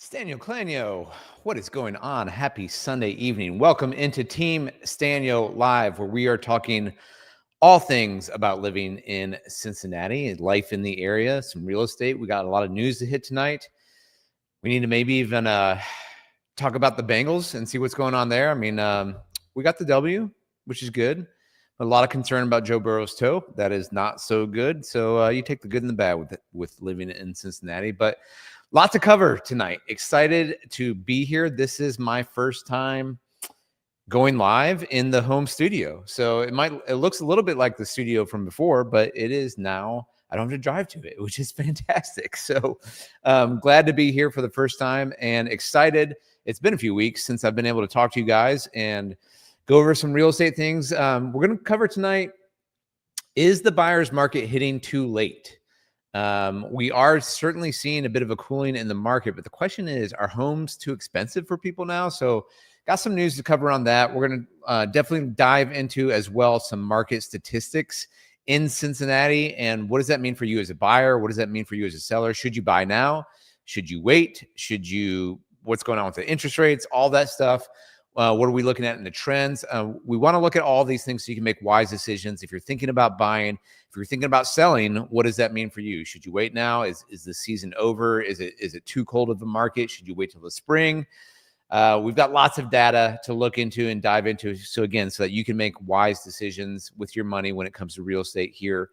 Sztanyo, what is going on? Happy Sunday evening. Welcome into Team Sztanyo Live, where we are talking all things about living in Cincinnati and life in the area, some real estate. We got a lot of news to hit tonight. We need to maybe even talk about the Bengals and see what's going on there. I mean, we got the W, which is good. A lot of concern about Joe Burrow's toe. That is not so good. So you take the good and the bad with living in Cincinnati. But lot to cover tonight. Excited to be here. This is my first time going live in the home studio. So it looks a little bit like the studio from before, but it is now. I don't have to drive to it, which is fantastic. So glad to be here for the first time and excited. It's been a few weeks since I've been able to talk to you guys and go over some real estate things. We're going to cover tonight, is the buyer's market hitting too late? We are certainly seeing a bit of a cooling in the market, but the question is, are homes too expensive for people now? So got some news to cover on that. We're going to definitely dive into as well some market statistics in Cincinnati. And what does that mean for you as a buyer? What does that mean for you as a seller? Should you buy now? Should you wait? What's going on with the interest rates? All that stuff. What are we looking at in the trends? We want to look at all these things so you can make wise decisions. If you're thinking about buying, if you're thinking about selling, what does that mean for you? Should you wait now? Is the season over? Is it too cold of a market? Should you wait till the spring? We've got lots of data to look into and dive into. So that you can make wise decisions with your money when it comes to real estate here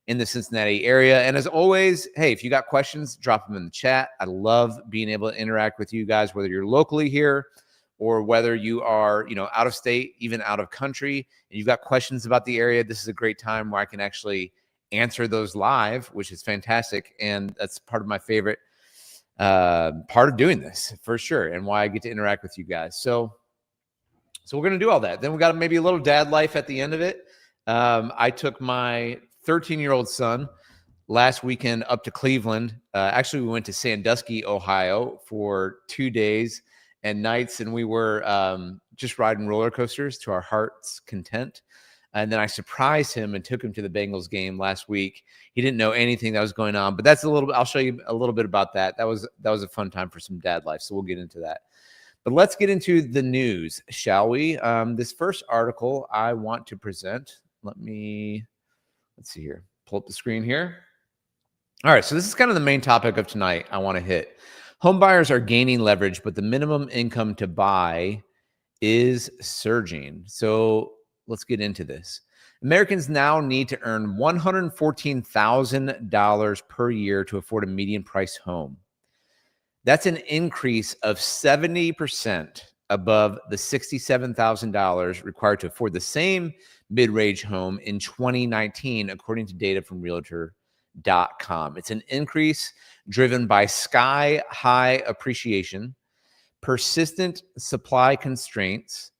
in the Cincinnati area. And as always, hey, if you got questions, drop them in the chat. I love being able to interact with you guys, whether you're locally here or whether you are, out of state, even out of country, and you've got questions about the area. This is a great time where I can actually answer those live, which is fantastic. And that's part of my favorite part of doing this for sure, and why I get to interact with you guys. So we're going to do all that. Then we got maybe a little dad life at the end of it. I took my 13-year-old son last weekend up to Cleveland. Actually, we went to Sandusky, Ohio for 2 days and nights, and we were just riding roller coasters to our heart's content. And then I surprised him and took him to the Bengals game last week. He didn't know anything that was going on, but that's I'll show you a little bit about that. That was a fun time for some dad life, so we'll get into that. But let's get into the news, shall we? This first article I want to present. Let's see here. Pull up the screen here. All right, so this is kind of the main topic of tonight I want to hit. Home buyers are gaining leverage, but the minimum income to buy is surging. So let's get into this. Americans now need to earn $114,000 per year to afford a median price home. That's an increase of 70% above the $67,000 required to afford the same mid-range home in 2019, according to data from REALTOR.com. It's an increase driven by sky-high appreciation, persistent supply constraints,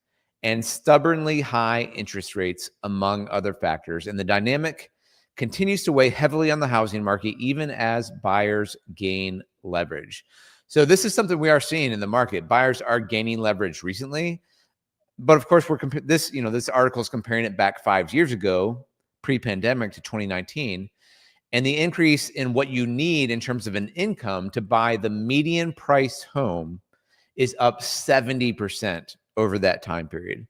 and stubbornly high interest rates, among other factors. And the dynamic continues to weigh heavily on the housing market, even as buyers gain leverage. So this is something we are seeing in the market. Buyers are gaining leverage recently. But of course, this article is comparing it back 5 years ago, pre-pandemic, to 2019. And the increase in what you need in terms of an income to buy the median price home is up 70% over that time period.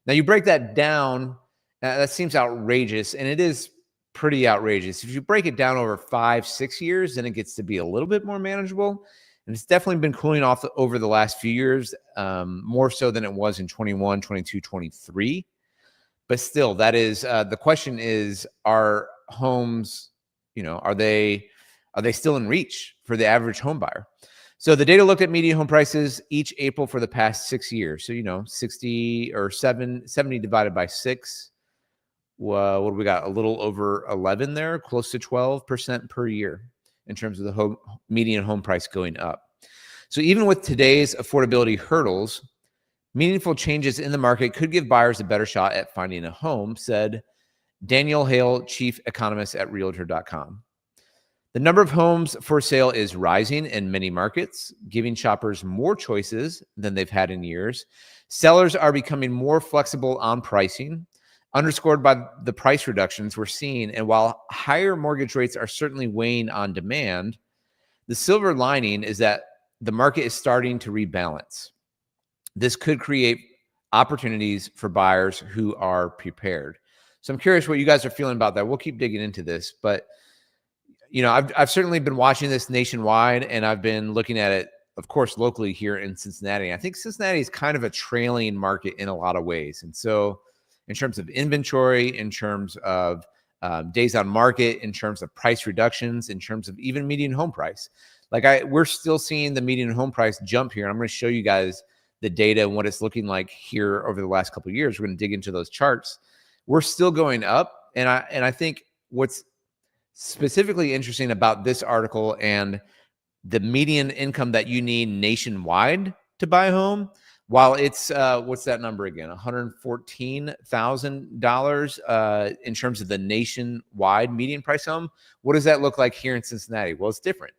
Now, you break that down, that seems outrageous, and it is pretty outrageous. If you break it down over 5-6 years, then it gets to be a little bit more manageable. And it's definitely been cooling off over the last few years, more so than it was in 21, 22, 23. But still, that is the question is, are homes, are they still in reach for the average home buyer? So the data looked at median home prices each April for the past 6 years. So, 70 divided by 6. Well, what do we got? A little over 11 there, close to 12% per year in terms of the median home price going up. So even with today's affordability hurdles, meaningful changes in the market could give buyers a better shot at finding a home, said Daniel Hale, chief economist at Realtor.com. The number of homes for sale is rising in many markets, giving shoppers more choices than they've had in years. Sellers are becoming more flexible on pricing, underscored by the price reductions we're seeing. And while higher mortgage rates are certainly weighing on demand, the silver lining is that the market is starting to rebalance. This could create opportunities for buyers who are prepared. So I'm curious what you guys are feeling about that. We'll keep digging into this, but I've certainly been watching this nationwide, and I've been looking at it, of course, locally here in Cincinnati. I think Cincinnati is kind of a trailing market in a lot of ways. And so in terms of inventory, in terms of days on market, in terms of price reductions, in terms of even median home price, we're still seeing the median home price jump here. I'm going to show you guys the data and what it's looking like here over the last couple of years. We're going to dig into those charts. We're still going up. And I think what's specifically interesting about this article and the median income that you need nationwide to buy a home, while it's what's that number again? $114,000 in terms of the nationwide median price home. What does that look like here in Cincinnati? Well, it's different.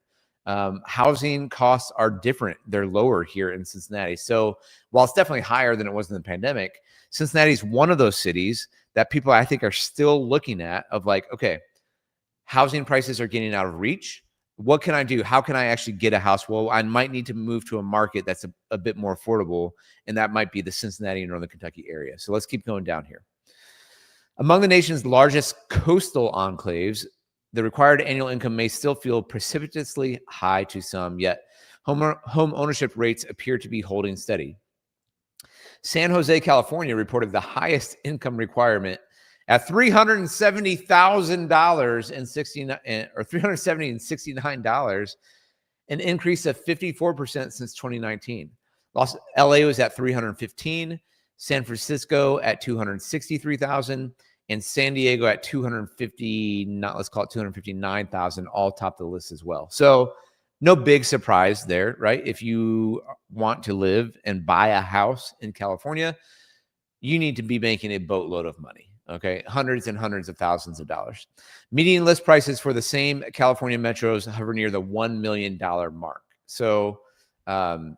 Housing costs are different. They're lower here in Cincinnati. So while it's definitely higher than it was in the pandemic, Cincinnati is one of those cities that people, I think, are still looking at of like, okay, housing prices are getting out of reach. What can I do? How can I actually get a house? Well, I might need to move to a market that's a bit more affordable, and that might be the Cincinnati and Northern Kentucky area. So let's keep going down here. Among the nation's largest coastal enclaves, the required annual income may still feel precipitously high to some, yet home ownership rates appear to be holding steady. San Jose, California reported the highest income requirement at $370,000 and $369, an increase of 54% since 2019. LA was at 315, San Francisco at 263,000, and San Diego at 259,000, all top of the list as well. So no big surprise there, right? If you want to live and buy a house in California, you need to be making a boatload of money. Okay, hundreds and hundreds of thousands of dollars. Median list prices for the same California metros hover near the $1 million mark. So home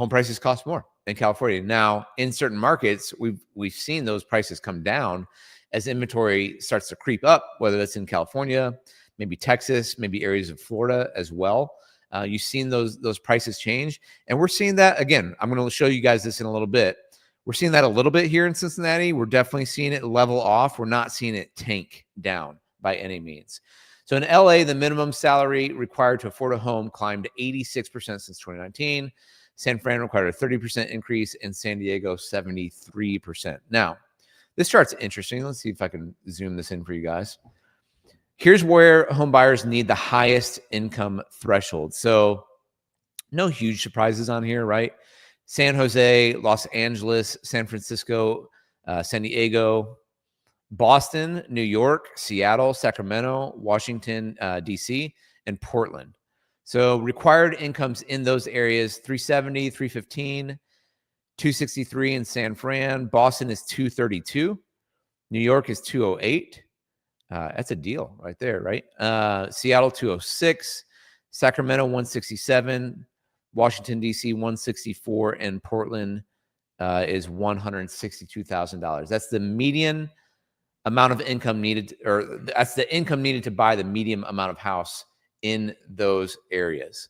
prices cost more in California. Now, in certain markets, we've seen those prices come down as inventory starts to creep up, whether that's in California, maybe Texas, maybe areas of Florida as well. You've seen those prices change. And we're seeing that, again, I'm going to show you guys this in a little bit. We're seeing that a little bit here in Cincinnati. We're definitely seeing it level off. We're not seeing it tank down by any means. So in LA, the minimum salary required to afford a home climbed 86% since 2019. San Fran required a 30% increase, and San Diego 73%. Now, this chart's interesting. Let's see if I can zoom this in for you guys. Here's where home buyers need the highest income threshold. So no huge surprises on here, right? San Jose, Los Angeles, San Francisco, San Diego, Boston, New York, Seattle, Sacramento, Washington, D.C., and Portland. So required incomes in those areas, 370, 315, 263 in San Fran. Boston is 232. New York is 208. That's a deal right there, right? Seattle, 206. Sacramento, 167. Washington, D.C., 164, and Portland is $162,000. That's the median amount of income needed, or that's the income needed to buy the median amount of house in those areas.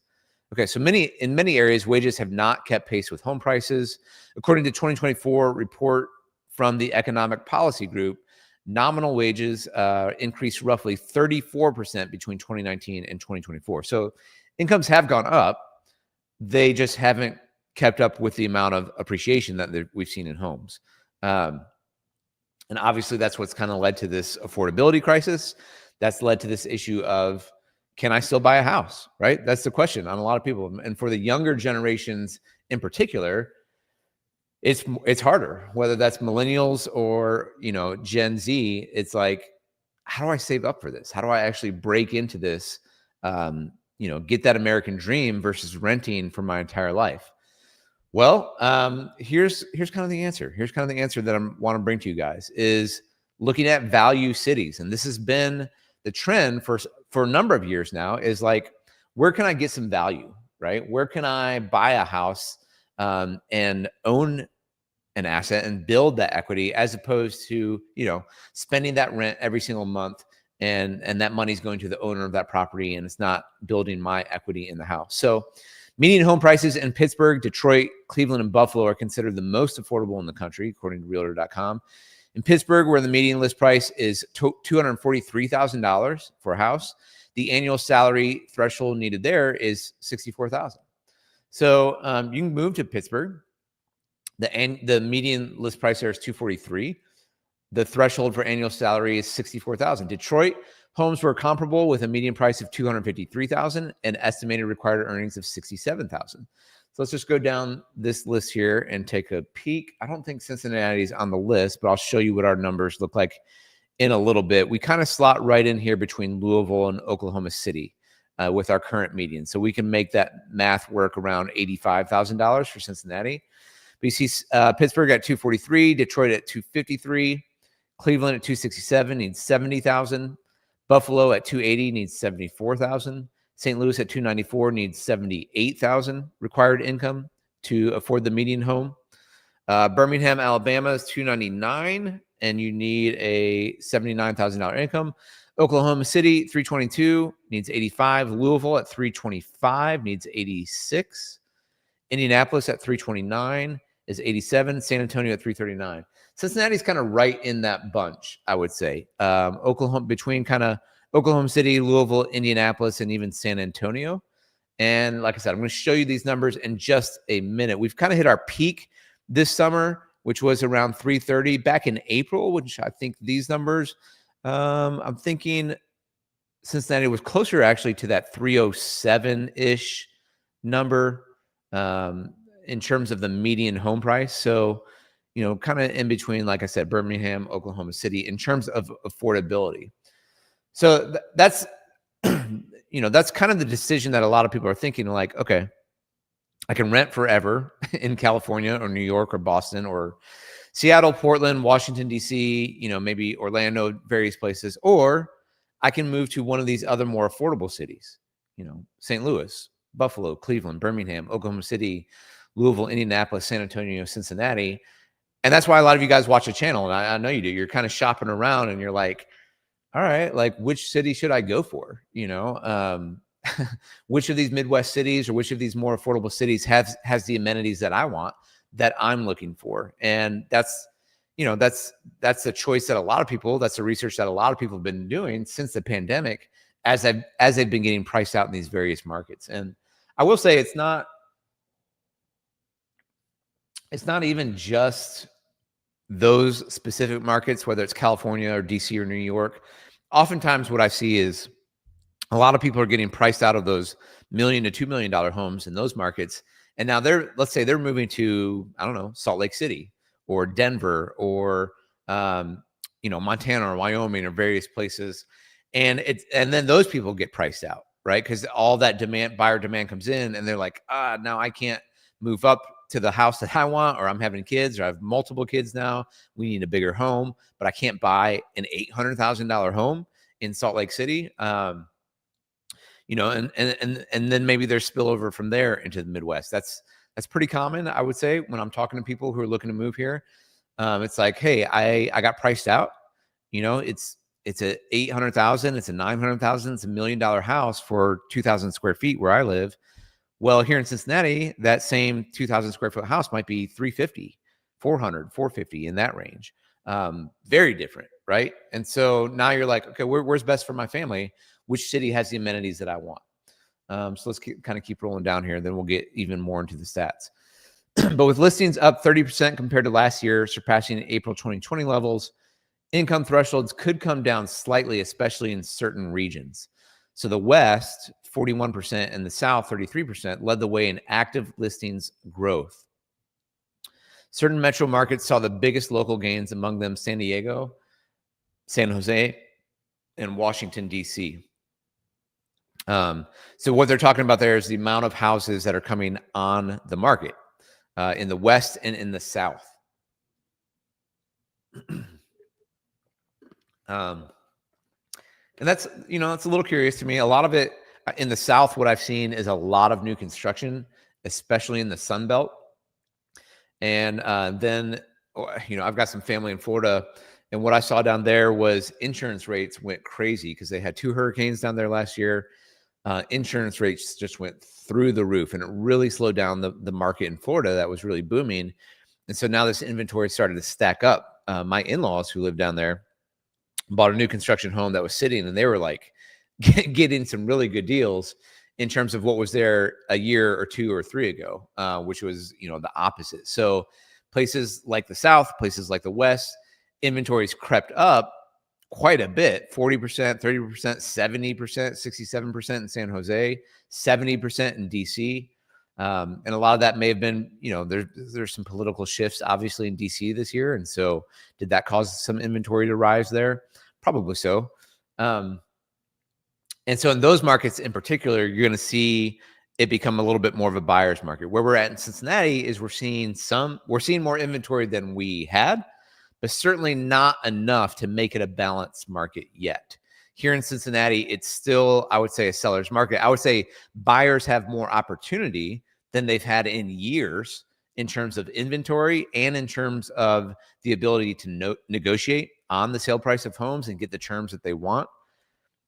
Okay, so in many areas, wages have not kept pace with home prices. According to 2024 report from the Economic Policy Group, nominal wages increased roughly 34% between 2019 and 2024. So incomes have gone up. They just haven't kept up with the amount of appreciation that we've seen in homes. And obviously, that's what's kind of led to this affordability crisis. That's led to this issue of, can I still buy a house, right? That's the question on a lot of people. And for the younger generations in particular, it's harder, whether that's millennials or, Gen Z. It's like, how do I save up for this? How do I actually break into this, get that American dream versus renting for my entire life? Well, here's kind of the answer. Here's kind of the answer that I want to bring to you guys is looking at value cities. And this has been the trend for a number of years now, is like, where can I get some value, right? Where can I buy a house and own an asset and build that equity, as opposed to, spending that rent every single month and that money's going to the owner of that property and it's not building my equity in the house. So Median home prices in Pittsburgh, Detroit, Cleveland, and Buffalo are considered the most affordable in the country, according to Realtor.com. In Pittsburgh, where the median list price is $243,000 for a house, the annual salary threshold needed there is $64,000. So you can move to Pittsburgh. The median list price there is $243,000. The threshold for annual salary is $64,000. Detroit, homes were comparable with a median price of $253,000 and estimated required earnings of $67,000. So let's just go down this list here and take a peek. I don't think Cincinnati's on the list, but I'll show you what our numbers look like in a little bit. We kind of slot right in here between Louisville and Oklahoma City with our current median. So we can make that math work around $85,000 for Cincinnati. But you see Pittsburgh at $243,000, Detroit at $253,000, Cleveland at $267,000 needs $70,000. Buffalo at $280,000 needs $74,000. St. Louis at $294,000 needs $78,000 required income to afford the median home. Birmingham, Alabama is $299,000 and you need a $79,000 income. Oklahoma City, $322,000 needs $85,000. Louisville at $325,000 needs $86,000. Indianapolis at $329,000 is $87,000. San Antonio at $339,000. Cincinnati's kind of right in that bunch, I would say. Between kind of Oklahoma City, Louisville, Indianapolis, and even San Antonio. And like I said, I'm going to show you these numbers in just a minute. We've kind of hit our peak this summer, which was around 330 back in April, which I think these numbers, I'm thinking Cincinnati was closer actually to that 307-ish number in terms of the median home price. So, kind of in between, like I said, Birmingham, Oklahoma City, in terms of affordability. So that's, that's kind of the decision that a lot of people are thinking, like, okay, I can rent forever in California or New York or Boston or Seattle, Portland, Washington, D.C., maybe Orlando, various places, or I can move to one of these other more affordable cities, St. Louis, Buffalo, Cleveland, Birmingham, Oklahoma City, Louisville, Indianapolis, San Antonio, Cincinnati. And that's why a lot of you guys watch the channel. And I know you do. You're kind of shopping around and you're like, all right, like which city should I go for? Which of these Midwest cities or which of these more affordable cities has the amenities that I want, that I'm looking for? And that's the choice that a lot of people, that's the research that a lot of people have been doing since the pandemic as they've been getting priced out in these various markets. And I will say it's not even just those specific markets, whether it's California or DC or New York. Oftentimes what I see is a lot of people are getting priced out of those $1 million to $2 million homes in those markets. And now let's say they're moving to, I don't know, Salt Lake City or Denver or, Montana or Wyoming or various places. And then those people get priced out, right? Because all that buyer demand comes in and they're like, now I can't move up to the house that I want, or I'm having kids, or I have multiple kids now. We need a bigger home, but I can't buy an $800,000 home in Salt Lake City. And then maybe there's spillover from there into the Midwest. That's pretty common, I would say, when I'm talking to people who are looking to move here. It's like, hey, I got priced out. It's a $800,000, it's a $900,000, it's $1 million house for 2,000 square feet where I live. Well, here in Cincinnati, that same 2,000 square foot house might be $350,000, $400,000, $450,000 in that range. Very different, right? And so now you're like, okay, where's best for my family? Which city has the amenities that I want? So let's keep rolling down here, and then we'll get even more into the stats. But with listings up 30% compared to last year, surpassing April 2020 levels, income thresholds could come down slightly, especially in certain regions. So the West, 41%, and the South, 33%, led the way in active listings growth. Certain metro markets saw the biggest local gains, among them San Diego, San Jose, and Washington, D.C. So what they're talking about there is the amount of houses that are coming on the market in the West and in the South. And that's, it's a little curious to me. A lot of it in the South, what I've seen is a lot of new construction, especially in the Sun Belt. And then, I've got some family in Florida, and what I saw down there was insurance rates went crazy because they had 2 hurricanes down there last year. insurance rates just went through the roof, and it really slowed down the market in Florida that was really booming. And so now this inventory started to stack up. My in-laws who live down there bought a new construction home that was sitting, and they were like getting some really good deals in terms of what was there a year or 2 or 3 ago, which was, the opposite. So places like the South, places like the West, inventories crept up quite a bit, 40%, 30%, 70%, 67% in San Jose, 70% in DC. And a lot of that may have been, there's some political shifts obviously in DC this year. And so did that cause some inventory to rise there? Probably so. And so in those markets in particular, you're going to see it become a little bit more of a buyer's market. Where we're at in Cincinnati is we're seeing more inventory than we had, but certainly not enough to make it a balanced market yet. Here in Cincinnati, it's still, I would say, a seller's market. I would say buyers have more opportunity than they've had in years in terms of inventory and in terms of the ability to negotiate on the sale price of homes and get the terms that they want.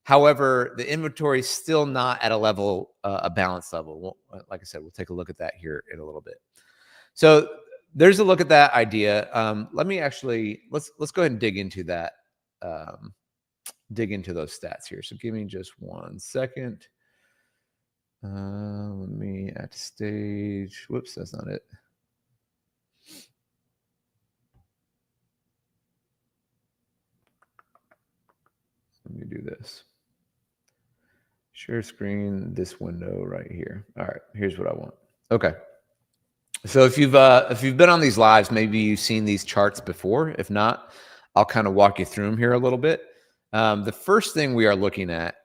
However, the inventory is still not at a level, a balanced level. Like I said, we'll take a look at that here in a little bit. So there's a look at that idea. Let me actually, let's go ahead and dig into that, dig into those stats here. So give me just 1 second. Let me add to stage. Whoops, that's not it. Let me do this. Share screen, this window right here. All right, here's what I want. Okay. So if you've been on these lives, maybe you've seen these charts before. If not, I'll kind of walk you through them here a little bit. The first thing we are looking at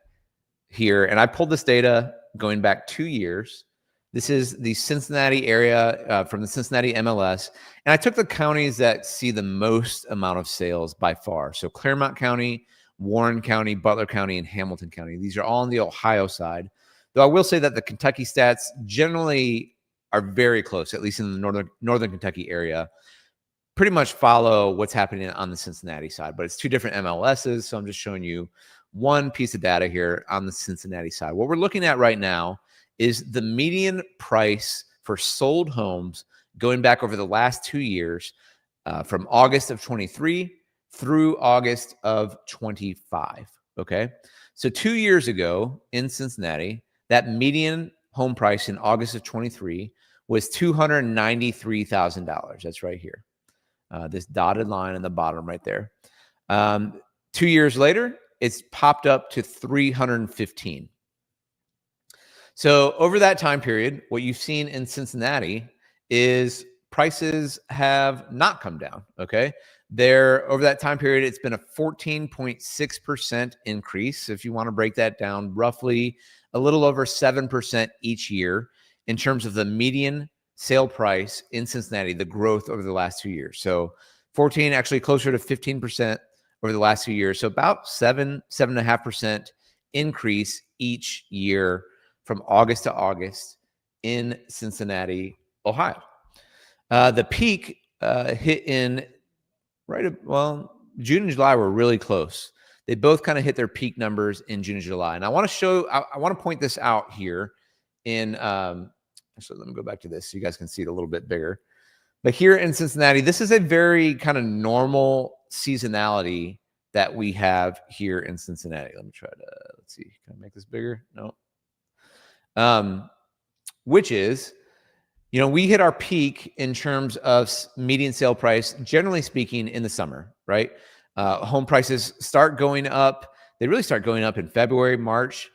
here, and I pulled this data going back 2 years. This is the Cincinnati area from the Cincinnati MLS. And I took the counties that see the most amount of sales by far. So Claremont County, Warren County, Butler County, and Hamilton County. These are all on the Ohio side. Though I will say that the Kentucky stats generally are very close, at least in the northern Kentucky area. Pretty much follow what's happening on the Cincinnati side, but it's 2 different MLSs. So I'm just showing you one piece of data here on the Cincinnati side. What we're looking at right now is the median price for sold homes going back over the last 2 years, from August of 23 through August of 25. Okay. So 2 years ago in Cincinnati, that median home price in August of 23 was $293,000. That's right here. This dotted line in the bottom right there. 2 years later, it's popped up to 315. So over that time period, what you've seen in Cincinnati is prices have not come down. Okay. Over that time period, it's been a 14.6% increase. So if you want to break that down, roughly a little over 7% each year in terms of the median sale price in Cincinnati, the growth over the last 2 years. So 14, actually closer to 15% over the last 2 years. So about 7.5% increase each year from August to August in Cincinnati, Ohio. The peak hit in June and July were really close. They both kind of hit their peak numbers in June and July. And I want to point this out here in, actually, let me go back to this so you guys can see it a little bit bigger. But here in Cincinnati, this is a very kind of normal seasonality that we have here in Cincinnati. Let me try to, let's see, can I make this bigger? No. Which is, we hit our peak in terms of median sale price, generally speaking, in the summer, right? Home prices start going up. They really start going up in February, March,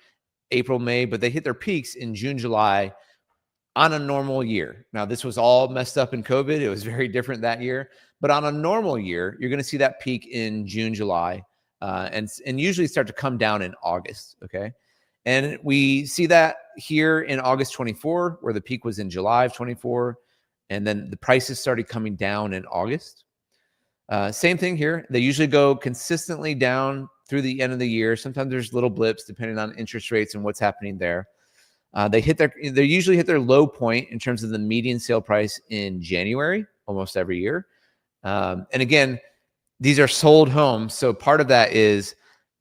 April, May, but they hit their peaks in June, July on a normal year. Now, this was all messed up in COVID. It was very different that year. But on a normal year, you're going to see that peak in June, July, and usually start to come down in August, okay? And we see that here in August 24, where the peak was in July of 24, and then the prices started coming down in August. Same thing here. They usually go consistently down through the end of the year. Sometimes there's little blips depending on interest rates and what's happening there. They usually hit their low point in terms of the median sale price in January, almost every year. And again, these are sold homes. So part of that is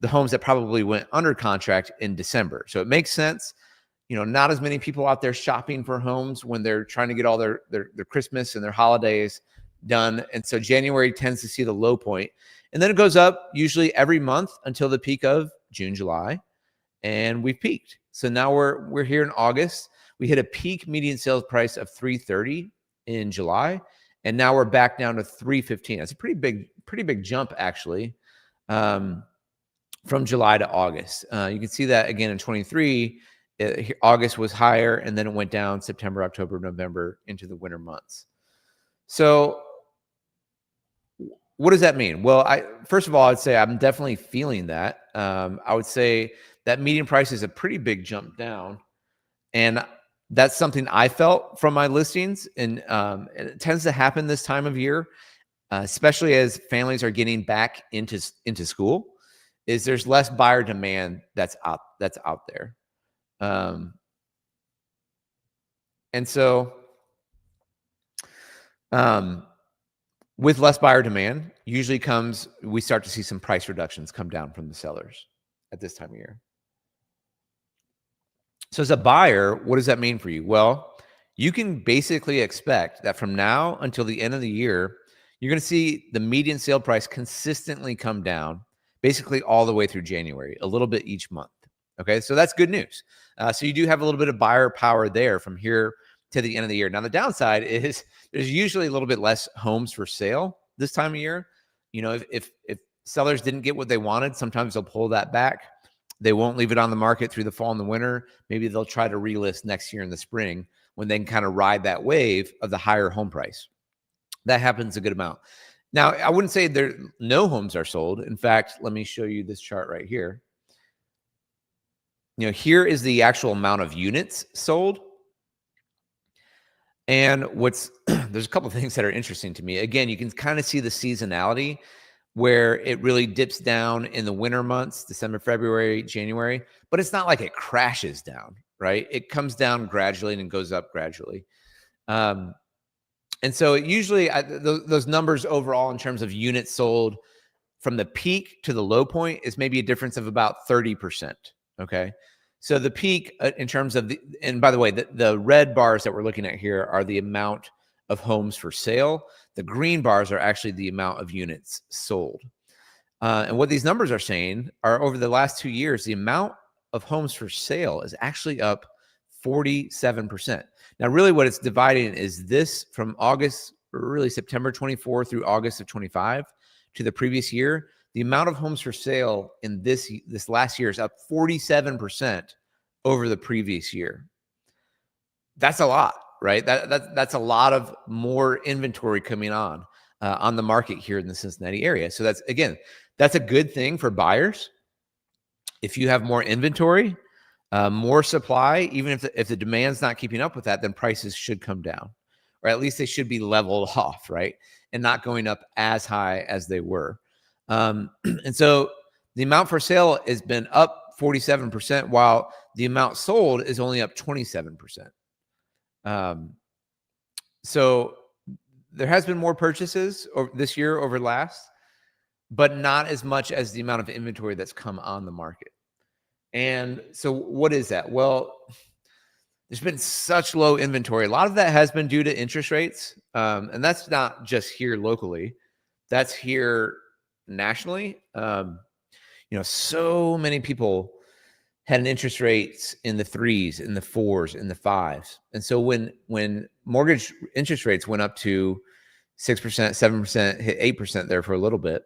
the homes that probably went under contract in December. So it makes sense. Not as many people out there shopping for homes when they're trying to get all their Christmas and their holidays done. And so January tends to see the low point. And then it goes up usually every month until the peak of June, July. And we've peaked. So now we're here in August. We hit a peak median sales price of $330 in July. And now we're back down to $315. That's a pretty big jump, actually, from July to August. You can see that again in 23. August was higher, and then it went down September, October, November into the winter months. So what does that mean? Well, first of all, I'd say I'm definitely feeling that. I would say that median price is a pretty big jump down, and that's something I felt from my listings. And it tends to happen this time of year, especially as families are getting back into school. There's less buyer demand that's out there. And so, with less buyer demand, usually we start to see some price reductions come down from the sellers at this time of year. So as a buyer, what does that mean for you? Well, you can basically expect that from now until the end of the year, you're going to see the median sale price consistently come down, basically all the way through January, a little bit each month. Okay, so that's good news. So you do have a little bit of buyer power there from here to the end of the year. Now, the downside is there's usually a little bit less homes for sale this time of year. If sellers didn't get what they wanted, sometimes they'll pull that back. They won't leave it on the market through the fall and the winter. Maybe they'll try to relist next year in the spring when they can kind of ride that wave of the higher home price. That happens a good amount. Now, I wouldn't say no homes are sold. In fact, let me show you this chart right here. Here is the actual amount of units sold. And there's a couple of things that are interesting to me. Again, you can kind of see the seasonality where it really dips down in the winter months, December, February, January, but it's not like it crashes down, right? It comes down gradually and goes up gradually. And so usually those numbers overall in terms of units sold from the peak to the low point is maybe a difference of about 30%, okay? So the peak in terms of and by the way, the red bars that we're looking at here are the amount of homes for sale. The green bars are actually the amount of units sold. And what these numbers are saying are over the last 2 years, the amount of homes for sale is actually up 47%. Now, really what it's dividing is this from August, or really September 24 through August of 25 to the previous year. The amount of homes for sale in this last year is up 47% over the previous year. That's a lot, right? That's a lot of more inventory coming on the market here in the Cincinnati area. So that's a good thing for buyers. If you have more inventory, more supply, even if the demand's not keeping up with that, then prices should come down, or at least they should be leveled off, right? And not going up as high as they were. And so the amount for sale has been up 47%, while the amount sold is only up 27%. So there has been more purchases this year over last, but not as much as the amount of inventory that's come on the market. And so what is that? Well, there's been such low inventory. A lot of that has been due to interest rates. And that's not just here locally. That's here nationally. So many people had an interest rates in the 3s, in the 4s, in the 5s. And so when mortgage interest rates went up to 6%, 7%, hit 8% there for a little bit,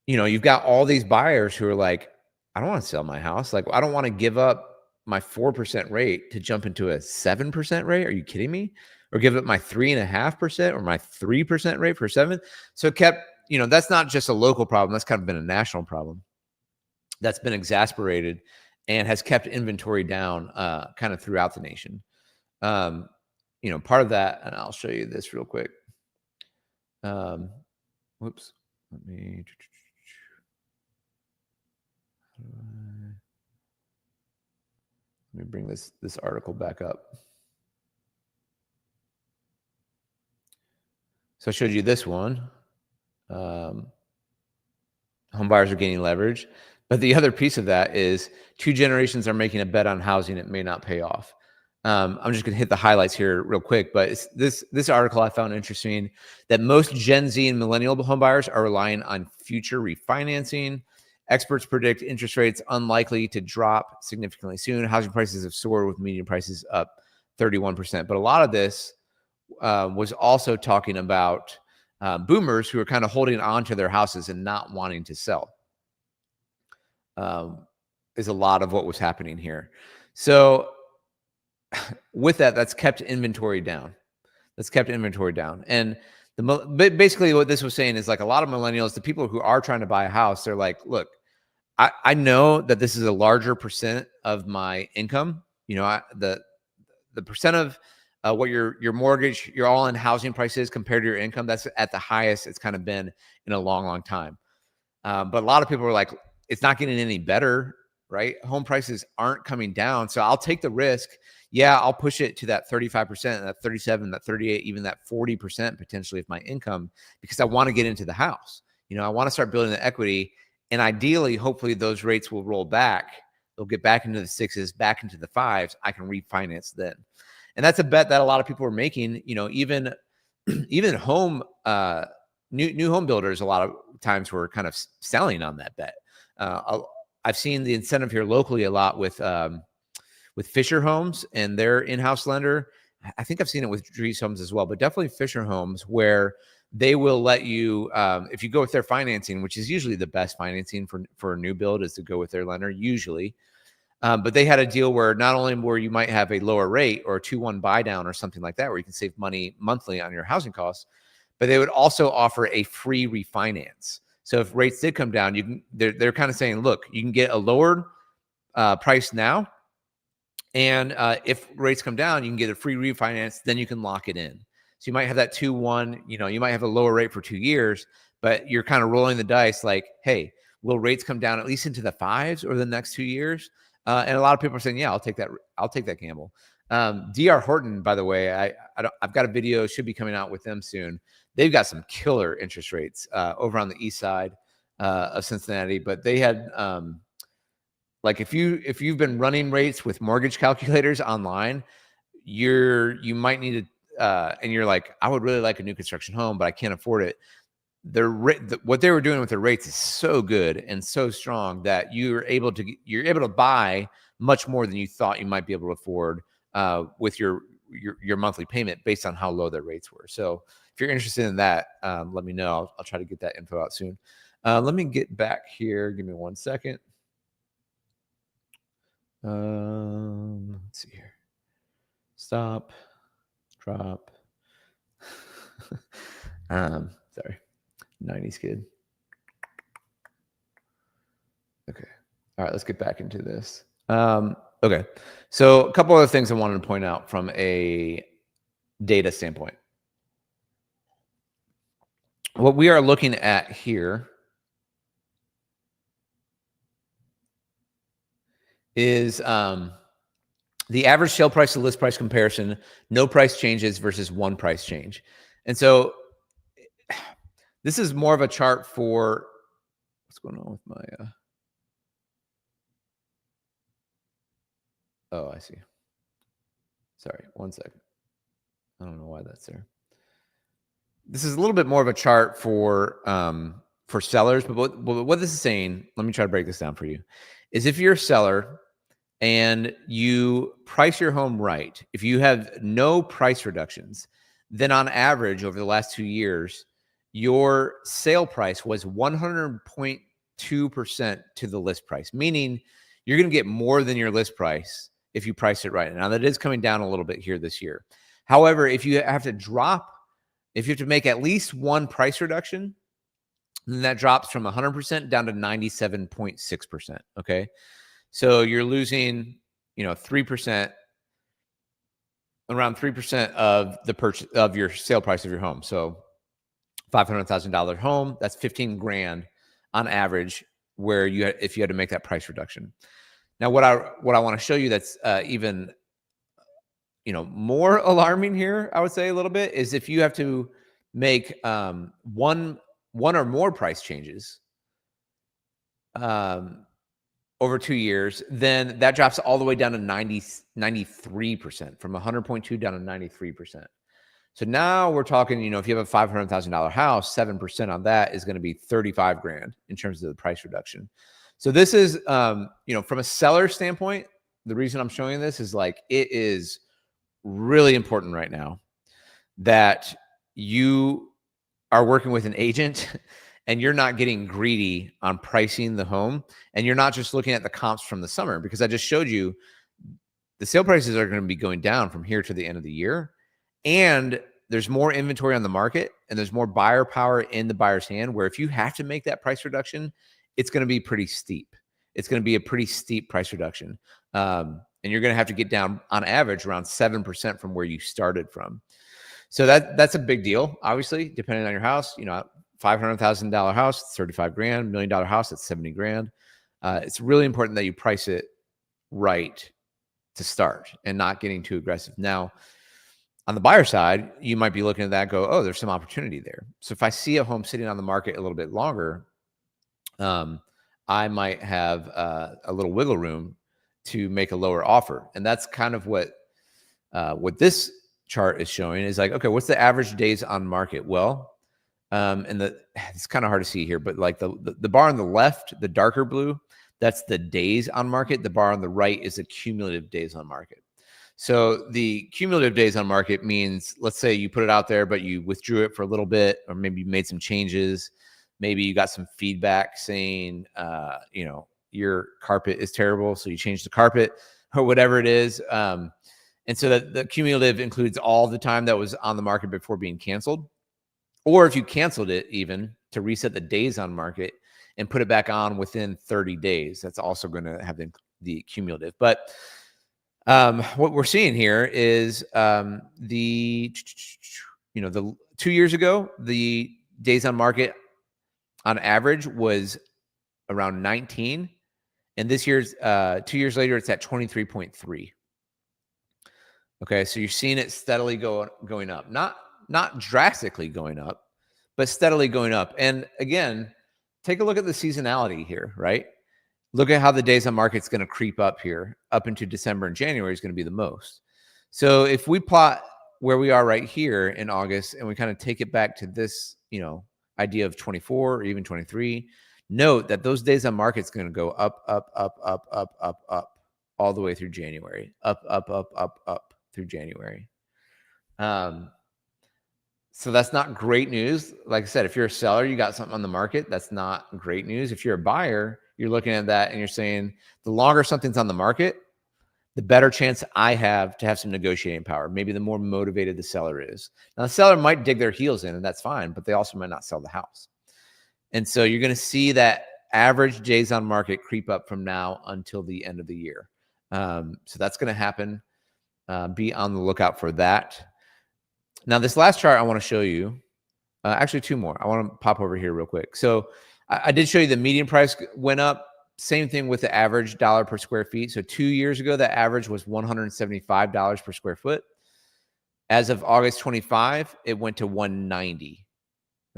you've got all these buyers who are like, I don't want to sell my house. Like, I don't want to give up my 4% rate to jump into a 7% rate. Are you kidding me? Or give up my 3.5% or my 3% rate for 7. So it kept, that's not just a local problem. That's kind of been a national problem that's been exacerbated and has kept inventory down kind of throughout the nation. Part of that, and I'll show you this real quick. Whoops. Let me bring this article back up. So I showed you this one. home buyers are gaining leverage. But the other piece of that is 2 generations are making a bet on housing. It may not pay off. I'm just going to hit the highlights here real quick, but it's this article I found interesting, that most Gen Z and millennial home buyers are relying on future refinancing. Experts predict interest rates unlikely to drop significantly soon. Housing prices have soared, with median prices up 31%. But a lot of this was also talking about boomers who are kind of holding on to their houses and not wanting to sell. Is a lot of what was happening here. So with that, that's kept inventory down. And basically what this was saying is, like, a lot of millennials, the people who are trying to buy a house, they're like, look, I know that this is a larger percent of my income. You know, the percent of what your mortgage, your all-in housing price is compared to your income, that's at the highest it's kind of been in a long, long time. But a lot of people are like, it's not getting any better, right? Home prices aren't coming down. So I'll take the risk. Yeah, I'll push it to that 35%, that 37, that 38, even that 40% potentially of my income, because I want to get into the house. You know, I want to start building the equity. And ideally, hopefully those rates will roll back. They'll get back into the 6s, back into the 5s. I can refinance then. And that's a bet that a lot of people are making. You know, even home new home builders a lot of times were kind of selling on that bet. I've seen the incentive here locally a lot with Fisher Homes and their in-house lender. I think I've seen it with Dries Homes as well, but definitely Fisher Homes, where they will let you, if you go with their financing, which is usually the best financing for a new build, is to go with their lender usually. But they had a deal where not only where you might have a lower rate or a 2-1 buy down or something like that, where you can save money monthly on your housing costs, but they would also offer a free refinance. So if rates did come down, they're kind of saying, look, you can get a lower price now, and if rates come down, you can get a free refinance. Then you can lock it in. So you might have that 2-1. You know, you might have a lower rate for 2 years, but you're kind of rolling the dice. Like, hey, will rates come down at least into the 5s over the next 2 years? And a lot of people are saying, yeah, I'll take that. I'll take that gamble. DR Horton, by the way, I've got a video, should be coming out with them soon. They've got some killer interest rates over on the east side of Cincinnati, but they had like if you've been running rates with mortgage calculators online, you might need to and you're like, I would really like a new construction home, but I can't afford it. What they were doing with their rates is so good and so strong that you're able to buy much more than you thought you might be able to afford with your monthly payment based on how low their rates were. So if you're interested in that, let me know. I'll try to get that info out soon. Let me get back here. Give me 1 second. Let's see here. Stop. Drop. Sorry. 90s kid. Okay. All right, let's get back into this. Okay. So a couple other things I wanted to point out from a data standpoint. What we are looking at here is the average sale price to list price comparison, no price changes versus one price change. And so this is more of a chart for what's going on with my oh, I see. Sorry, 1 second. I don't know why that's there. This is a little bit more of a chart for sellers, but what this is saying, let me try to break this down for you, is if you're a seller and you price your home right, if you have no price reductions, then on average over the last 2 years, your sale price was 100.2% to the list price, meaning you're going to get more than your list price if you price it right. Now, that is coming down a little bit here this year. However, if you have to make at least one price reduction, then that drops from 100% down to 97.6%. Okay. So you're losing, 3%, around 3% of the purchase of your sale price of your home. So $500,000 home, that's $15,000 on average, where if you had to make that price reduction. Now, what I want to show you that's even more alarming here, I would say a little bit, is if you have to make one or more price changes, over 2 years, then that drops all the way down to 93%, from 100.2 down to 93%. So now we're talking, if you have a $500,000 house, 7% on that is going to be 35 grand in terms of the price reduction. So this is, from a seller standpoint, the reason I'm showing this is like, it is really important right now that you are working with an agent and you're not getting greedy on pricing the home, and you're not just looking at the comps from the summer, because I just showed you the sale prices are going to be going down from here to the end of the year. And there's more inventory on the market, and there's more buyer power in the buyer's hand, where if you have to make that price reduction, it's going to be pretty steep. It's going to be a pretty steep price reduction. And you're going to have to get down on average around 7% from where you started from. So that's a big deal, obviously, depending on your house. $500,000 house, 35 grand, $1 million house, that's 70 grand. It's really important that you price it right to start and not getting too aggressive. Now, on the buyer side, you might be looking at that, go, oh, there's some opportunity there. So if I see a home sitting on the market a little bit longer, I might have a little wiggle room to make a lower offer. And that's kind of what this chart is showing, is like, okay, what's the average days on market? Well, and it's kind of hard to see here, but like the bar on the left, the darker blue, that's the days on market. The bar on the right is the cumulative days on market. So the cumulative days on market means, let's say you put it out there, but you withdrew it for a little bit, or maybe you made some changes. Maybe you got some feedback saying, your carpet is terrible, so you changed the carpet, or whatever it is. And so that the cumulative includes all the time that was on the market before being canceled. Or if you canceled it, even to reset the days on market and put it back on within 30 days, that's also going to have the cumulative. But what we're seeing here is the 2 years ago, the days on market on average was around 19. And this year's 2 years later, it's at 23.3. Okay, so you're seeing it steadily going up. Not drastically going up, but steadily going up. And again, take a look at the seasonality here, right? Look at how the days on market's going to creep up here, up into December and January is going to be the most. So if we plot where we are right here in August, and we kind of take it back to this, idea of 24 or even 23, note that those days on market's going to go up, up, up, up, up, up, up, all the way through January, up, up, up, up, up through January. So that's not great news. Like I said, if you're a seller, you got something on the market, that's not great news. If you're a buyer, you're looking at that and you're saying, the longer something's on the market, the better chance I have to have some negotiating power. Maybe the more motivated the seller is. Now, the seller might dig their heels in, and that's fine, but they also might not sell the house. And so you're going to see that average days on market creep up from now until the end of the year. So that's going to happen. Be on the lookout for that. Now, this last chart I want to show you, actually two more. I want to pop over here real quick. So I did show you the median price went up. Same thing with the average dollar per square feet. So 2 years ago, the average was $175 per square foot. As of August 25, it went to $190.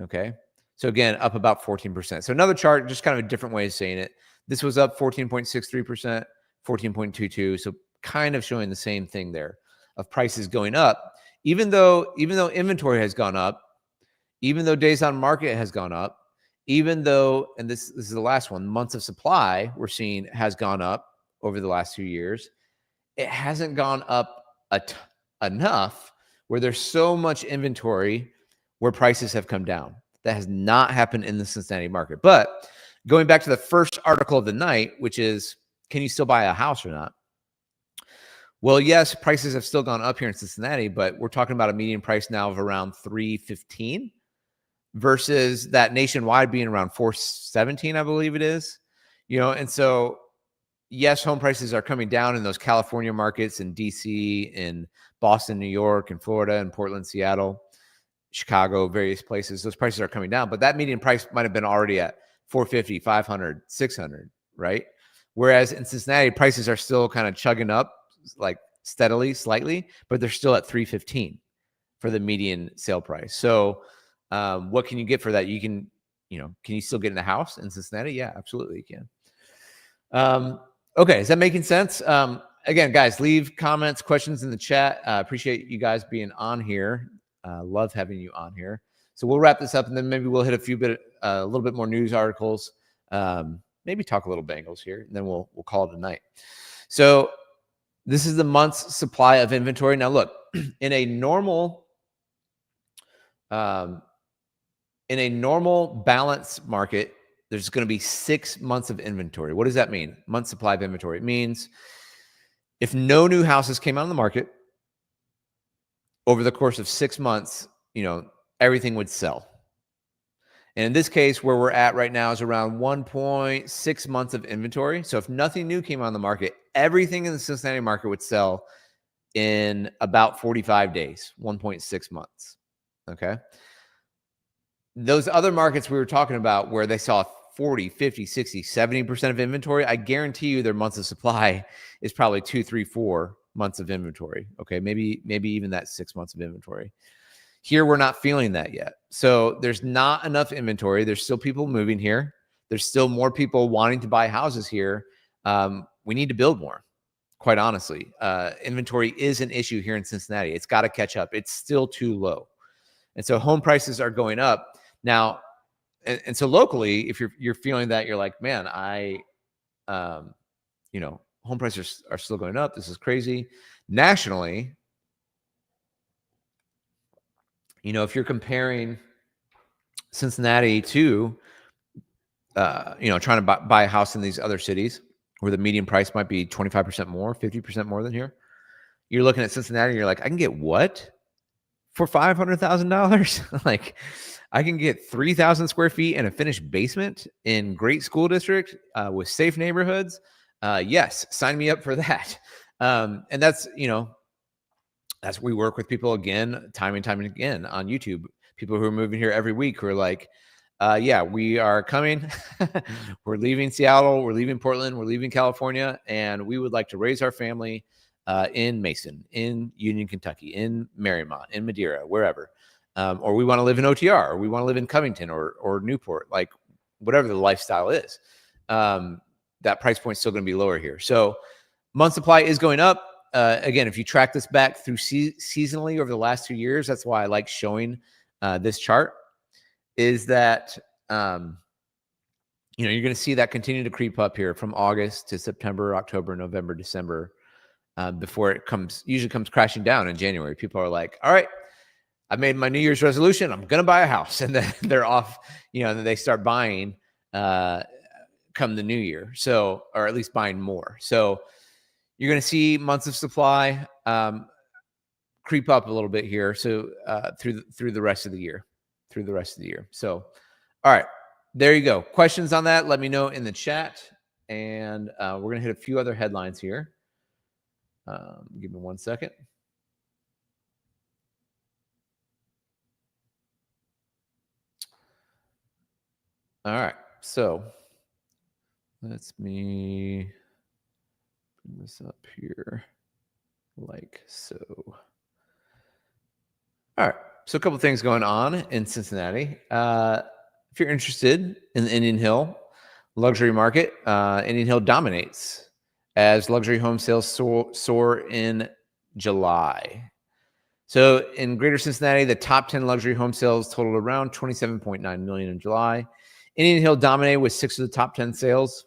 Okay. So again, up about 14%. So another chart, just kind of a different way of saying it. This was up 14.63%, 14.22. So kind of showing the same thing there of prices going up, even though inventory has gone up, even though days on market has gone up, even though, and this is the last one, months of supply we're seeing has gone up over the last 2 years. It hasn't gone up enough where there's so much inventory where prices have come down. That has not happened in the Cincinnati market. But going back to the first article of the night, which is, can you still buy a house or not? Well, yes, prices have still gone up here in Cincinnati, but we're talking about a median price now of around $315 versus that nationwide being around $417, I believe it is. And so yes, home prices are coming down in those California markets, in DC, in Boston, New York, and Florida, and Portland, Seattle, Chicago, various places. Those prices are coming down, but that median price might have been already at $450, $500, $600, right? Whereas in Cincinnati, prices are still kind of chugging up, like steadily, slightly, but they're still at $315 for the median sale price. So what can you get for that? You can can you still get in a house in Cincinnati? Yeah, absolutely you can. Okay, is that making sense? Again, guys, leave comments, questions in the chat. Appreciate you guys being on here. Love having you on here. So we'll wrap this up, and then maybe we'll hit a little bit more news articles. Maybe talk a little Bengals here, and then we'll call it a night. So this is the month's supply of inventory. Now, look, in a normal balance market, there's going to be 6 months of inventory. What does that mean? Month supply of inventory. It means if no new houses came out on the market over the course of 6 months, everything would sell. And in this case, where we're at right now is around 1.6 months of inventory. So if nothing new came on the market, everything in the Cincinnati market would sell in about 45 days, 1.6 months. Okay. Those other markets we were talking about where they saw 40, 50, 60, 70% of inventory, I guarantee you their months of supply is probably 2, 3, 4 months of inventory. Okay. Maybe even that 6 months of inventory. Here, we're not feeling that yet. So there's not enough inventory. There's still people moving here. There's still more people wanting to buy houses here. We need to build more, quite honestly. Inventory is an issue here in Cincinnati. It's got to catch up. It's still too low. And so home prices are going up. Now, and so locally, if you're feeling that, you're like, man, home prices are still going up. This is crazy. Nationally, if you're comparing Cincinnati to, trying to buy a house in these other cities where the median price might be 25% more, 50% more than here, you're looking at Cincinnati and you're like, I can get what for $500,000? Like, I can get 3,000 square feet and a finished basement in great school district with safe neighborhoods. Yes, sign me up for that. And that's, we work with people again, time and time again on YouTube, people who are moving here every week who are like, yeah, we are coming. We're leaving Seattle. We're leaving Portland. We're leaving California. And we would like to raise our family in Mason, in Union, Kentucky, in Marymount, in Madeira, wherever. Or we want to live in OTR, or we want to live in Covington or Newport, like whatever the lifestyle is. That price point is still going to be lower here. So month supply is going up. Again, if you track this back through seasonally over the last 2 years, that's why I like showing this chart, is that, you're going to see that continue to creep up here from August to September, October, November, December, before it usually comes crashing down in January. People are like, all right, I made my New Year's resolution. I'm going to buy a house. And then they're off, and then they start buying come the new year. So, or at least buying more. So you're going to see months of supply creep up a little bit here. So through the rest of the year, So, all right, there you go. Questions on that? Let me know in the chat. And we're going to hit a few other headlines here. Give me 1 second. All right, so let me bring this up here like so. All right, so a couple things going on in Cincinnati. If you're interested in the Indian Hill luxury market, Indian Hill dominates as luxury home sales soar in July. So in Greater Cincinnati, the top 10 luxury home sales totaled around $27.9 million in July. Indian Hill dominated with 6 of the top 10 sales,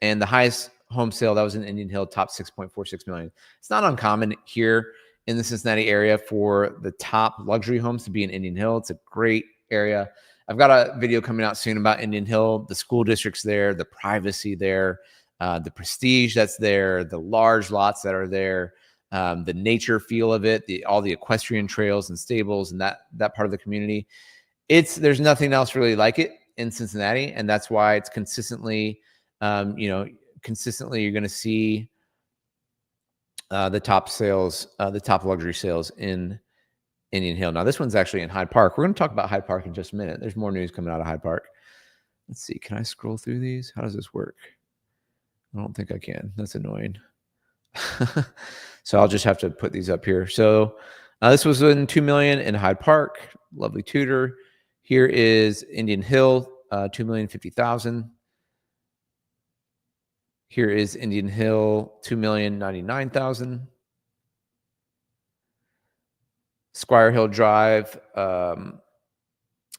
and the highest home sale that was in Indian Hill topped $6.46 million. It's not uncommon here in the Cincinnati area for the top luxury homes to be in Indian Hill. It's a great area. I've got a video coming out soon about Indian Hill, the school districts there, the privacy there, the prestige that's there, the large lots that are there, the nature feel of it, all the equestrian trails and stables and that part of the community. There's nothing else really like it in Cincinnati, and that's why it's consistently you're going to see the top sales, the top luxury sales in Indian Hill. Now, this one's actually in Hyde Park. We're going to talk about Hyde Park in just a minute. There's more news coming out of Hyde Park. Let's see. Can I scroll through these? How does this work? I don't think I can. That's annoying. So I'll just have to put these up here. So this was in $2 million in Hyde Park. Lovely Tudor. Here is Indian Hill, 2,050,000. Here is Indian Hill, 2,099,000. Squire Hill Drive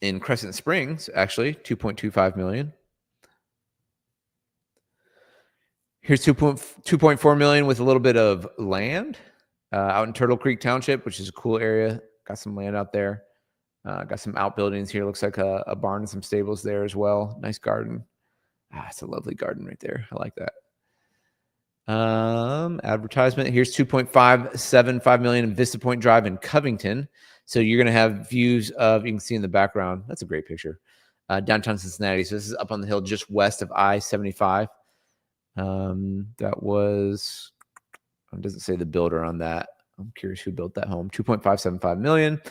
in Crescent Springs, actually, 2.25 million. Here's 2.4 million with a little bit of land out in Turtle Creek Township, which is a cool area. Got some land out there. Got some outbuildings here. Looks like a barn and some stables there as well. Nice garden. It's a lovely garden right there. I like that. Advertisement. Here's 2.575 million in Vista Point Drive in Covington. So you're going to have views of, you can see in the background. That's a great picture. Downtown Cincinnati. So this is up on the hill just west of I-75. That was, it doesn't say the builder on that. I'm curious who built that home. 2.575 million.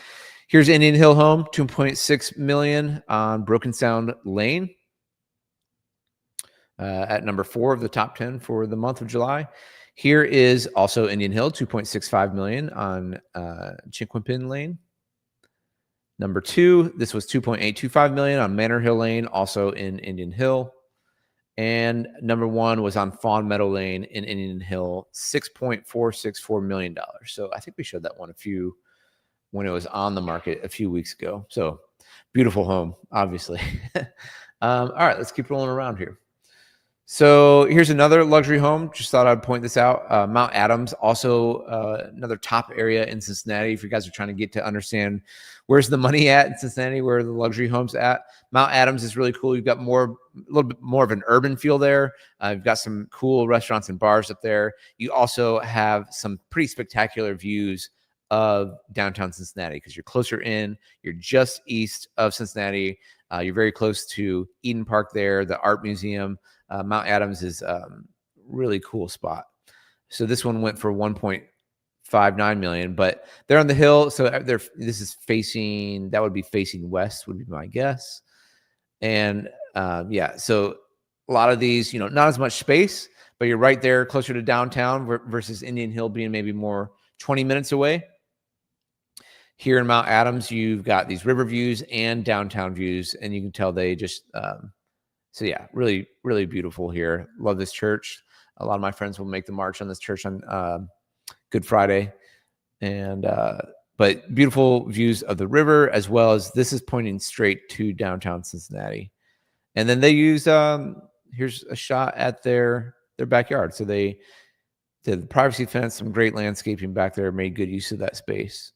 Here's Indian Hill home, 2.6 million on Broken Sound Lane. At number 4 of the top 10 for the month of July. Here is also Indian Hill, 2.65 million on Chinquapin Lane. Number 2, this was 2.825 million on Manor Hill Lane, also in Indian Hill. And number 1 was on Fawn Meadow Lane in Indian Hill, $6.464 million. So I think we showed that one when it was on the market a few weeks ago. So beautiful home, obviously. All right, let's keep rolling around here. So here's another luxury home. Just thought I'd point this out. Mount Adams, also another top area in Cincinnati. If you guys are trying to get to understand where's the money at in Cincinnati, where are the luxury homes at, Mount Adams is really cool. You've got a little bit more of an urban feel there. You've got some cool restaurants and bars up there. You also have some pretty spectacular views of downtown Cincinnati because you're closer in. You're just east of Cincinnati. You're very close to Eden Park there, the art museum. Mount Adams is really cool spot. So this one went for 1.59 million, but they're on the hill. So this is facing, that would be facing west, would be my guess. And yeah, so a lot of these, not as much space, but you're right there closer to downtown versus Indian Hill being maybe more 20 minutes away. Here in Mount Adams, you've got these river views and downtown views, and you can tell they just, so yeah, really, really beautiful here. Love this church. A lot of my friends will make the march on this church on Good Friday. And but beautiful views of the river, as well as this is pointing straight to downtown Cincinnati. And then they use, here's a shot at their backyard. So they did the privacy fence, some great landscaping back there, made good use of that space.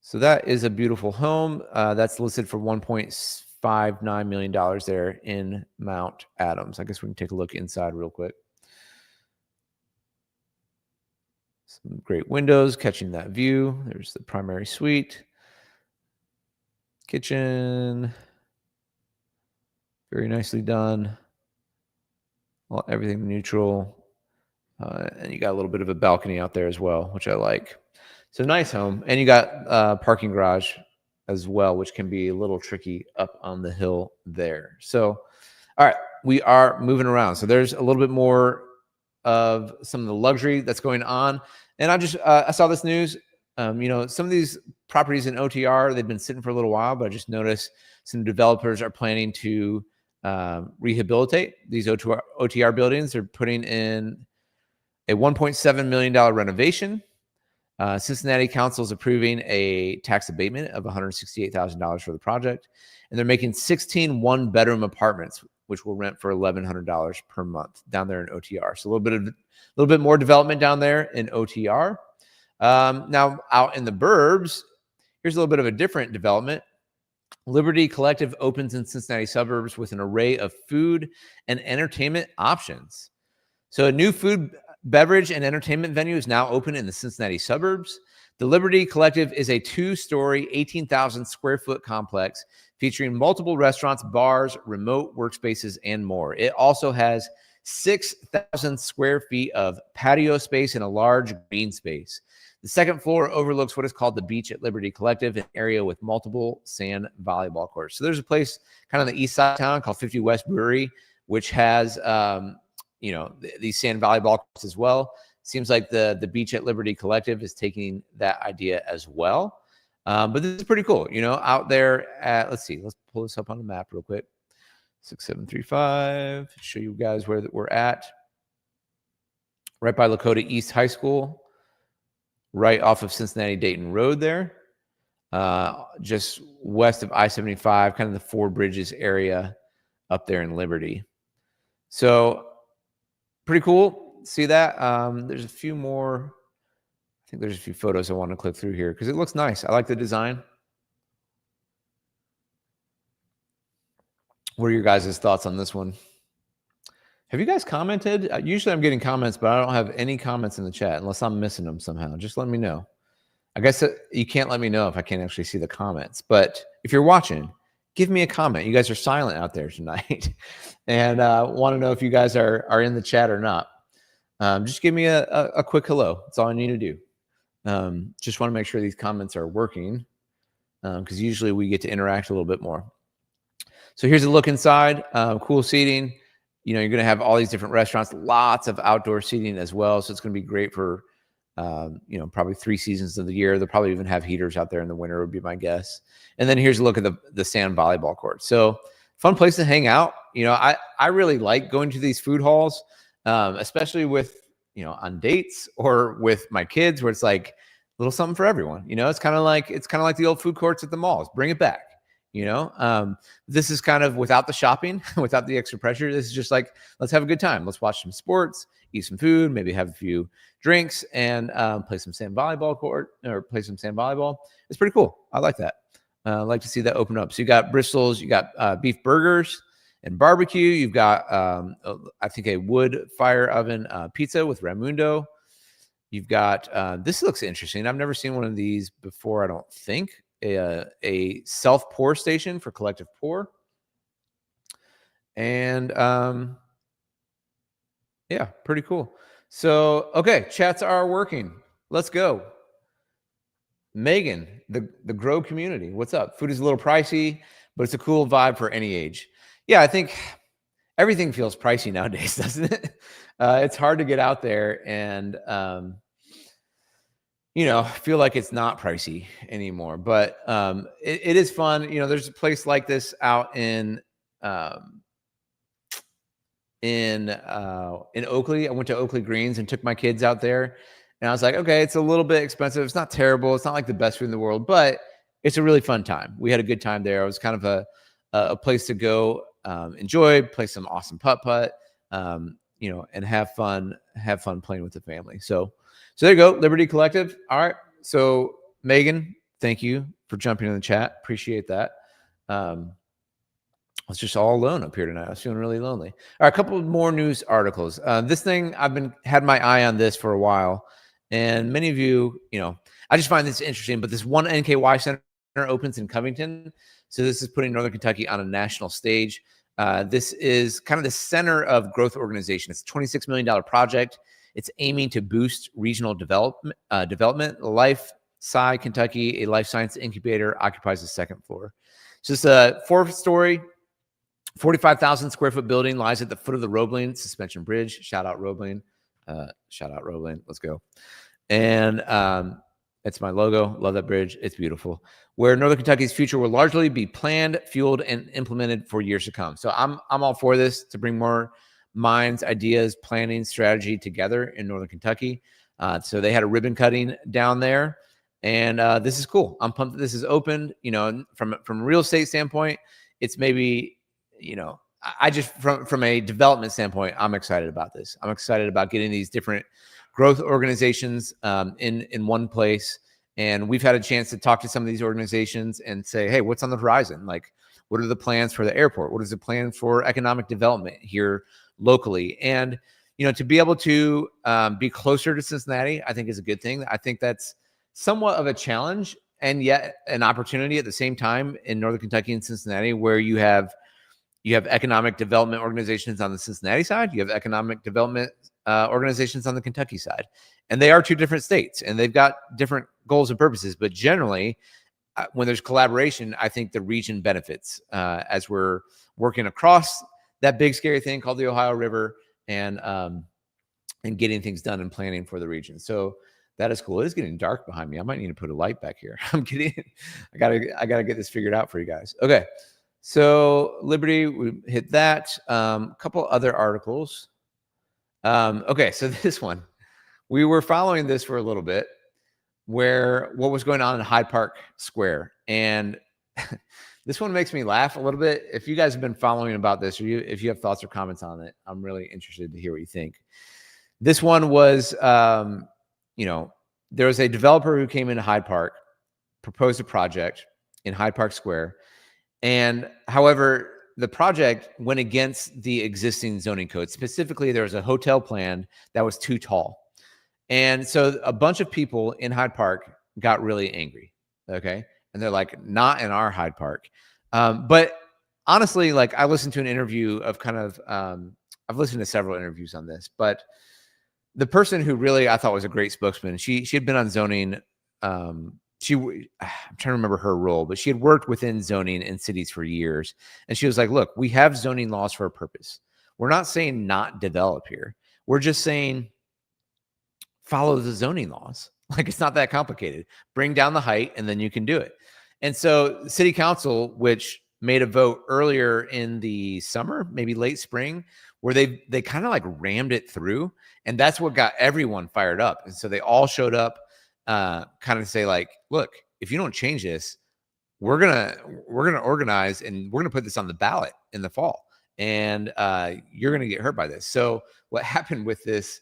So that is a beautiful home. That's listed for $1.59 million there in Mount Adams. I guess we can take a look inside real quick. Some great windows catching that view. There's the primary suite. Kitchen. Very nicely done. Well, everything neutral. And you got a little bit of a balcony out there as well, which I like. So nice home. And you got parking garage as well, which can be a little tricky up on the hill there. So, all right, we are moving around. So there's a little bit more of some of the luxury that's going on. And I saw this news. Some of these properties in OTR, they've been sitting for a little while, but I just noticed some developers are planning to rehabilitate these OTR buildings. They're putting in a $1.7 million renovation. Cincinnati Council is approving a tax abatement of $168,000 for the project, and they're making 16 one-bedroom apartments, which will rent for $1,100 per month down there in OTR. So a little bit more development down there in OTR. Now out in the burbs, here's a little bit of a different development. Liberty Collective opens in Cincinnati suburbs with an array of food and entertainment options. So a new food, beverage, and entertainment venue is now open in the Cincinnati suburbs. The Liberty Collective is a 2-story, 18,000 square foot complex featuring multiple restaurants, bars, remote workspaces, and more. It also has 6,000 square feet of patio space and a large green space. The second floor overlooks what is called the Beach at Liberty Collective, an area with multiple sand volleyball courts. So there's a place kind of on the east side of town called 50 West Brewery, which has these sand volleyball courts as well. Seems like the Beach at Liberty Collective is taking that idea as well. But this is pretty cool, out there at, let's see, let's pull this up on the map real quick. 6735, show you guys where we're at. Right by Lakota East High School, right off of Cincinnati Dayton Road there. Just west of I-75, kind of the Four Bridges area up there in Liberty. So pretty cool. See that? There's a few more. I think there's a few photos I want to click through here because it looks nice. I like the design. What are your guys' thoughts on this one? Have you guys commented? Usually I'm getting comments, but I don't have any comments in the chat unless I'm missing them somehow. Just let me know. I guess you can't let me know if I can't actually see the comments. But if you're watching, give me a comment. You guys are silent out there tonight. And want to know if you guys are in the chat or not. Just give me a quick hello. That's all I need to do. Just want to make sure these comments are working because usually we get to interact a little bit more. So here's a look inside. Cool seating. You're going to have all these different restaurants, lots of outdoor seating as well. So it's going to be great for, probably 3 seasons of the year. They'll probably even have heaters out there in the winter would be my guess. And then here's a look at the sand volleyball court. So fun place to hang out. I really like going to these food halls, especially with, on dates or with my kids where it's like a little something for everyone. It's kind of like the old food courts at the malls. Bring it back. This is kind of without the shopping, without the extra pressure. This is just like, let's have a good time. Let's watch some sports, eat some food, maybe have a few drinks and play some sand volleyball court or play some sand volleyball. It's pretty cool. I like that. I like to see that open up. So you got Bristol's, you got beef burgers and barbecue. You've got, I think, a wood fire oven pizza with Ramundo. You've got, this looks interesting. I've never seen one of these before, I don't think. A self-pour station for collective pour. And yeah, pretty cool. So, okay, chats are working. Let's go. Megan, the Grow community. What's up? Food is a little pricey, but it's a cool vibe for any age. Yeah, I think everything feels pricey nowadays, doesn't it? It's hard to get out there and feel like it's not pricey anymore, but it is fun. There's a place like this out in Oakley. I went to Oakley Greens and took my kids out there, and I was like, okay, it's a little bit expensive. It's not terrible. It's not like the best food in the world, but it's a really fun time. We had a good time there. It was kind of a place to go, enjoy, play some awesome putt-putt, and have fun playing with the family. So there you go, Liberty Collective. All right. So Megan, thank you for jumping in the chat. Appreciate that. I was just all alone up here tonight. I was feeling really lonely. All right, a couple more news articles. This thing, had my eye on this for a while. And many of you, I just find this interesting, but this one NKY center opens in Covington. So this is putting Northern Kentucky on a national stage. This is kind of the center of growth organization. It's a $26 million project. It's aiming to boost regional development. Life Sci Kentucky, a life science incubator, occupies the second floor. So it's a 4-story, 45,000 square foot building, lies at the foot of the Roebling Suspension Bridge. Shout out Roebling. Let's go. And it's my logo. Love that bridge. It's beautiful. Where Northern Kentucky's future will largely be planned, fueled, and implemented for years to come. So I'm all for this, to bring more minds, ideas, planning, strategy together in Northern Kentucky. So they had a ribbon cutting down there, and this is cool. I'm pumped that this is opened. From a real estate standpoint, it's maybe, I just from a development standpoint, I'm excited about this. I'm excited about getting these different growth organizations in one place. And we've had a chance to talk to some of these organizations and say, hey, what's on the horizon? Like, what are the plans for the airport? What is the plan for economic development here locally? And, to be able to be closer to Cincinnati, I think is a good thing. I think that's somewhat of a challenge and yet an opportunity at the same time in Northern Kentucky and Cincinnati, where you have economic development organizations on the Cincinnati side. You have economic development organizations on the Kentucky side. And they are two different states, and they've got different goals and purposes. But generally, when there's collaboration, I think the region benefits as we're working across that big, scary thing called the Ohio River and getting things done and planning for the region. So That is cool. It is getting dark behind me. I might need to put a light back here. I'm kidding. I gotta get this figured out for you guys. Okay. So Liberty, we hit that. A couple other articles. Okay, so this one, we were following this for a little bit, where what was going on in Hyde Park Square, and this one makes me laugh a little bit. If you guys have been following about this, or if you have thoughts or comments on it, I'm really interested to hear what you think. This one was, there was a developer who came into Hyde Park, proposed a project in Hyde Park Square, and however, the project went against the existing zoning code. Specifically, there was a hotel plan that was too tall. And so a bunch of people in Hyde Park got really angry, okay? And they're like, not in our Hyde Park. But honestly, like I listened to an interview of I've listened to several interviews on this, but the person who really I thought was a great spokesman, she had been on zoning. I'm trying to remember her role, but she had worked within zoning in cities for years. And she was like, look, we have zoning laws for a purpose. We're not saying not develop here. We're just saying follow the zoning laws. Like it's not that complicated. Bring down the height and then you can do it. And so city council, which made a vote earlier in the summer, maybe late spring, where they kind of like rammed it through. And that's what got everyone fired up. And so they all showed up, kind of say like, look, if you don't change this, we're gonna organize and we're gonna put this on the ballot in the fall, and you're gonna get hurt by this. So what happened with this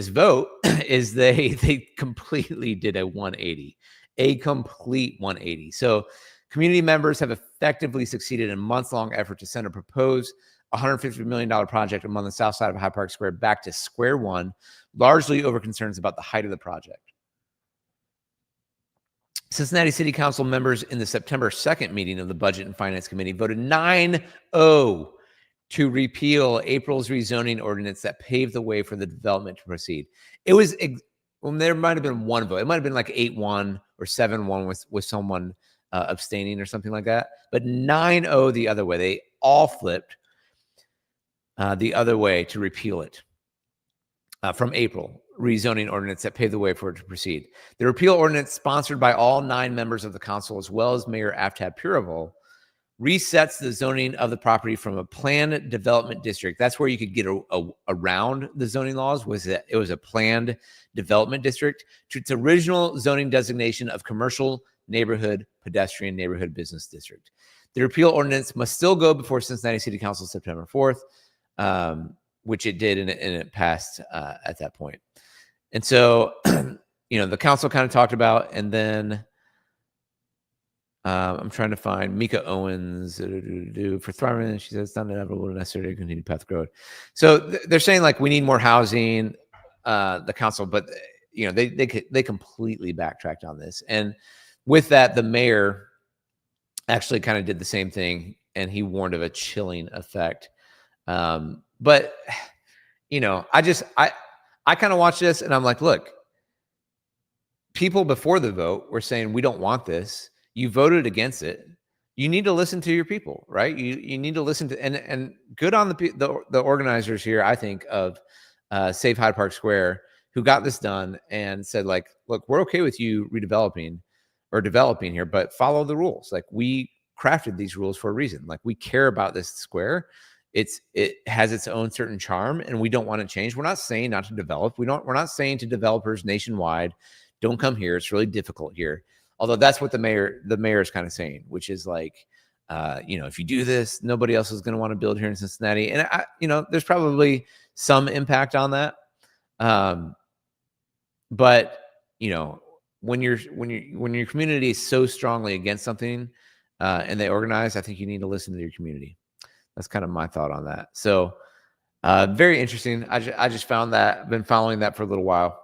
vote is they completely did a 180, a complete 180. So community members have effectively succeeded in a months-long effort to send a proposed $150 million project among the south side of Hyde Park Square back to square one, largely over concerns about the height of the project. Cincinnati City Council members in the September 2nd meeting of the Budget and Finance Committee voted 9-0 to repeal April's rezoning ordinance that paved the way for the development to proceed. It was, well, there might have been one vote. It might have been like 8-1 or 7-1 with someone abstaining or something like that. But 9-0 the other way. They all flipped the other way to repeal it from April rezoning ordinance that paved the way for it to proceed. The repeal ordinance, sponsored by all 9 members of the council, as well as Mayor Aftab Purival, resets the zoning of the property from a planned development district. That's where you could get around the zoning laws, was that it was a planned development district, to its original zoning designation of commercial neighborhood, pedestrian neighborhood business district. The repeal ordinance must still go before Cincinnati City Council September 4th, which it did, and it passed at that point. And so, the council kind of talked about, and then I'm trying to find Mika Owens for thriving. She says it's not inevitable or necessary to continue path road. So they're saying like we need more housing, the council, but they completely backtracked on this. And with that, the mayor actually kind of did the same thing, and he warned of a chilling effect. But I kind of watch this and I'm like, look, people before the vote were saying we don't want this. You voted against it. You need to listen to your people, right? You need to listen to, and good on the organizers here, I think, of Save Hyde Park Square, who got this done and said like, look, we're okay with you redeveloping or developing here, but follow the rules. Like we crafted these rules for a reason. Like we care about this square. It has its own certain charm, and we don't want to change. We're not saying not to develop. We're not saying to developers nationwide, don't come here. It's really difficult here. Although that's what the mayor is kind of saying, which is like, if you do this, nobody else is going to want to build here in Cincinnati. And there's probably some impact on that. But when your community is so strongly against something, and they organize, I think you need to listen to your community. That's kind of my thought on that. So very interesting. I just found that. I've been following that for a little while.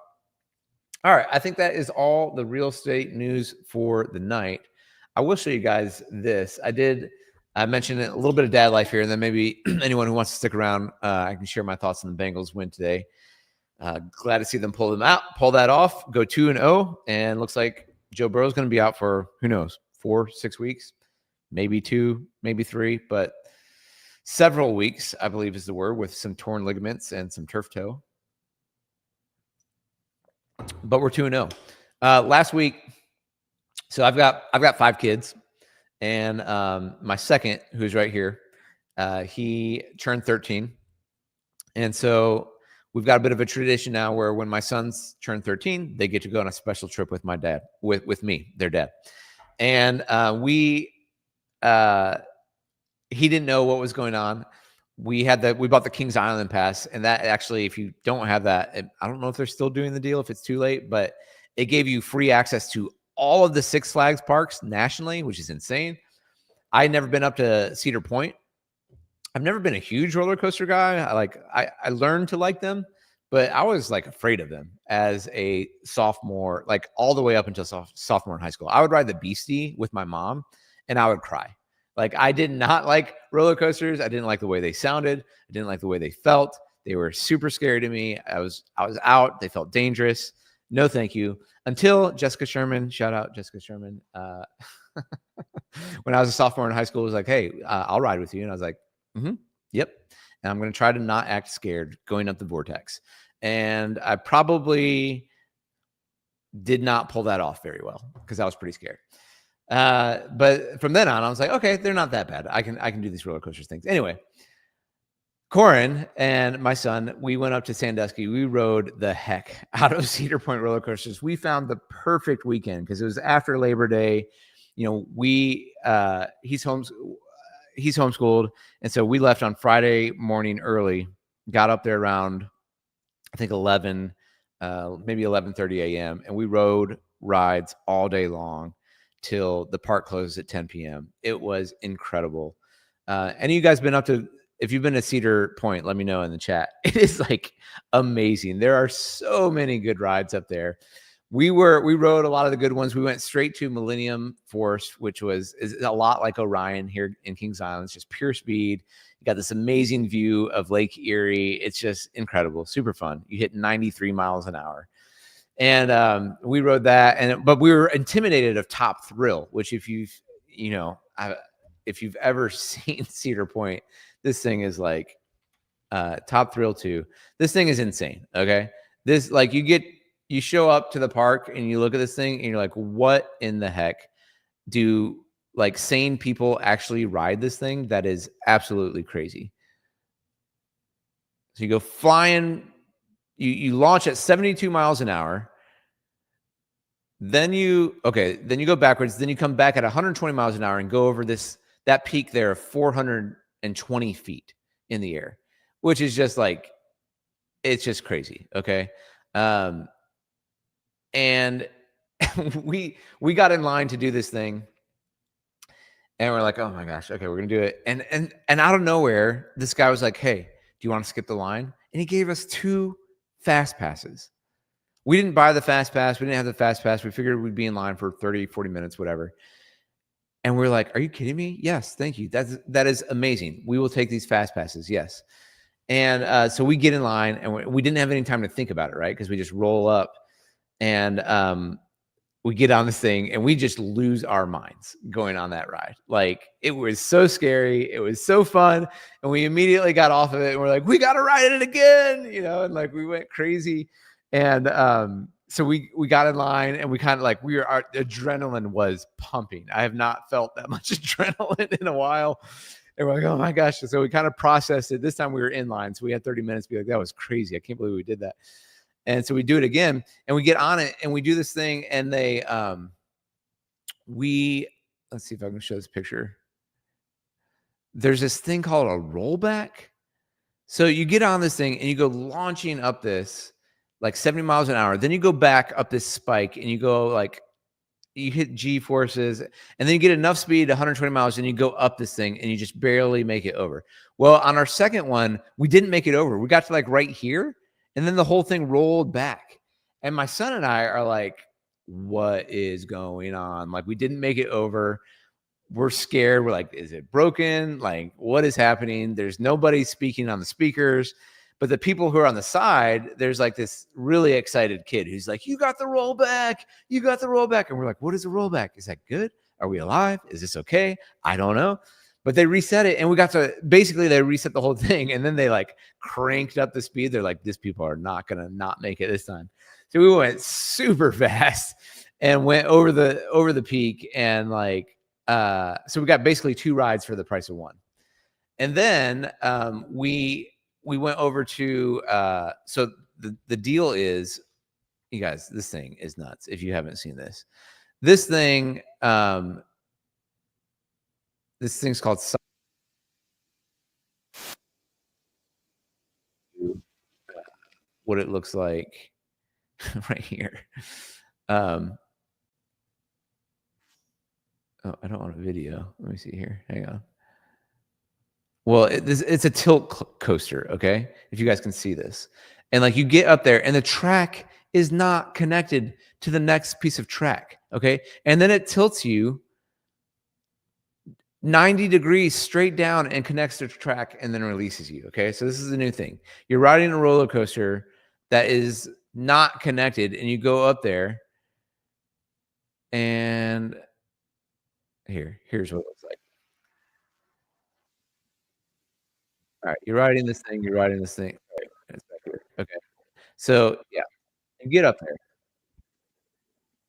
All right. I think that is all the real estate news for the night. I will show you guys this. I mentioned a little bit of dad life here, and then maybe anyone who wants to stick around, I can share my thoughts on the Bengals win today. Glad to see them pull that off, go 2-0, and looks like Joe Burrow is going to be out for, who knows, 4-6 weeks, maybe 2, maybe 3, but several weeks, I believe is the word, with some torn ligaments and some turf toe. but we're 2-0. Last week, so I've got 5 kids, and my second, who's right here, he turned 13, and so we've got a bit of a tradition now where when my sons turn 13, they get to go on a special trip with my dad, with me, their dad, and he didn't know what was going on. We bought the Kings Island pass, and that actually, if you don't have that, I don't know if they're still doing the deal, if it's too late, but it gave you free access to all of the Six Flags parks nationally, which is insane. I had never been up to Cedar Point. I've never been a huge roller coaster guy. I learned to like them, but I was like afraid of them as a sophomore, like all the way up until sophomore in high school. I would ride the Beastie with my mom, and I would cry. Like, I did not like roller coasters. I didn't like the way they sounded. I didn't like the way they felt. They were super scary to me. I was out. They felt dangerous. No, thank you. Until Jessica Sherman, shout out Jessica Sherman. When I was a sophomore in high school, was like, hey, I'll ride with you. And I was like, yep. And I'm going to try to not act scared going up the vortex. And I probably did not pull that off very well because I was pretty scared. But from then on, I was like, okay, they're not that bad. I can do these roller coaster things. Anyway, Corin and my son, we went up to Sandusky. We rode the heck out of Cedar Point roller coasters. We found the perfect weekend because it was after Labor Day. You know, he's homeschooled. And so we left on Friday morning early, got up there around, I think 11, maybe 11:30 a.m. And we rode rides all day long till the park closes at 10 p.m. It was incredible. Any of you guys been up to, if you've been to Cedar Point, let me know in the chat. It is like amazing. There are so many good rides up there. We rode a lot of the good ones. We went straight to Millennium Force, which is a lot like Orion here in Kings Island. It's just pure speed. You got this amazing view of Lake Erie. It's just incredible, super fun. You hit 93 miles an hour. And we rode that, but we were intimidated of Top Thrill, which if you've ever seen Cedar Point, this thing is like Top Thrill 2. This thing is insane. Okay. This, like, you show up to the park and you look at this thing and you're like, what in the heck do like sane people actually ride this thing? That is absolutely crazy. So you go flying, you launch at 72 miles an hour. Then you go backwards. Then you come back at 120 miles an hour and go over that peak there of 420 feet in the air, which is just like, it's just crazy. Okay. And we got in line to do this thing, and we're like, oh my gosh, okay, we're gonna do it. And out of nowhere, this guy was like, hey, do you want to skip the line? And he gave us 2 fast passes. We didn't buy the fast pass. We didn't have the fast pass. We figured we'd be in line for 30, 40 minutes, whatever. And we're like, are you kidding me? Yes, thank you. That is amazing. We will take these fast passes. Yes. And so we get in line, and we didn't have any time to think about it, right? Because we just roll up, and we get on this thing, and we just lose our minds going on that ride. Like, it was so scary. It was so fun. And we immediately got off of it, and we're like, we got to ride it again, and like, we went crazy. And so we got in line, and we kind of like, our adrenaline was pumping. I have not felt that much adrenaline in a while. And we're like, oh my gosh. So we kind of processed it. This time we were in line. So we had 30 minutes to be like, that was crazy. I can't believe we did that. And so we do it again, and we get on it, and we do this thing, and let's see if I can show this picture. There's this thing called a rollback. So you get on this thing, and you go launching up this like 70 miles an hour. Then you go back up this spike, and you go like, you hit G forces, and then you get enough speed, 120 miles, and you go up this thing, and you just barely make it over. Well, on our second one, we didn't make it over. We got to like right here, and then the whole thing rolled back. And my son and I are like, what is going on? Like, we didn't make it over. We're scared. We're like, is it broken? Like, what is happening? There's nobody speaking on the speakers. But the people who are on the side, there's like this really excited kid who's like, you got the rollback. You got the rollback. And we're like, what is a rollback? Is that good? Are we alive? Is this okay? I don't know. But they reset it, and we got to, basically they reset the whole thing, and then they like cranked up the speed. They're like, these people are not going to not make it this time. So we went super fast and went over the peak, and like so we got basically 2 rides for the price of 1. And then we went over to so the deal is, you guys, this thing is nuts if you haven't seen this. This thing this thing's called what it looks like right here. Um oh, I don't want a video. Let me see here. Hang on. Well, it's a tilt coaster, okay? If you guys can see this. And like you get up there and the track is not connected to the next piece of track, okay? And then it tilts you 90 degrees straight down and connects to the track and then releases you, okay? So this is a new thing. You're riding a roller coaster that is not connected, and you go up there, and here's what it looks like. All right, you're riding this thing. All right, it's back here. Okay. So, yeah, you get up there,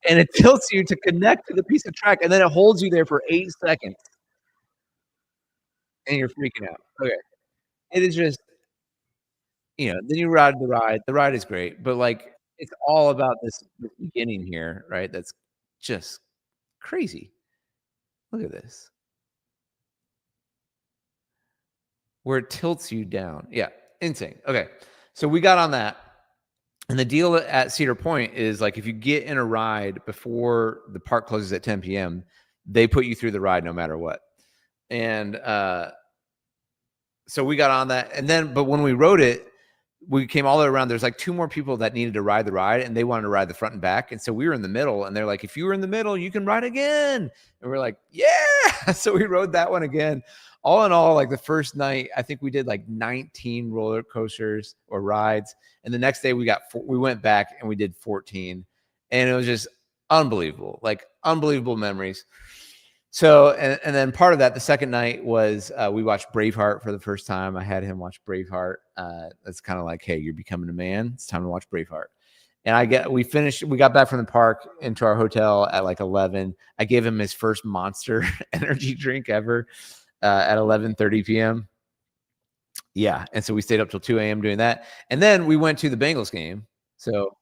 and it tilts you to connect to the piece of track, and then it holds you there for 8 seconds, and you're freaking out. Okay. It is just, then you ride the ride. The ride is great, but, like, it's all about this beginning here, right? That's just crazy. Look at this. Where it tilts you down. Yeah, insane. Okay. So we got on that. And the deal at Cedar Point is, like, if you get in a ride before the park closes at 10 p.m., they put you through the ride no matter what. And so we got on that. And then, but when we rode it, we came all the way around. There's like 2 more people that needed to ride the ride, and they wanted to ride the front and back. And so we were in the middle, and they're like, if you were in the middle, you can ride again. And we're like, yeah. So we rode that one again. All in all, like the first night, I think we did like 19 roller coasters or rides. And the next day we went back and we did 14. And it was just unbelievable, like unbelievable memories. So, and then part of that, the second night was we watched Braveheart for the first time. I had him watch Braveheart. That's kind of like, hey, you're becoming a man. It's time to watch Braveheart. And we got back from the park into our hotel at like 11. I gave him his first Monster energy drink ever at 11:30 p.m. Yeah. And so we stayed up till 2 a.m. doing that. And then we went to the Bengals game. So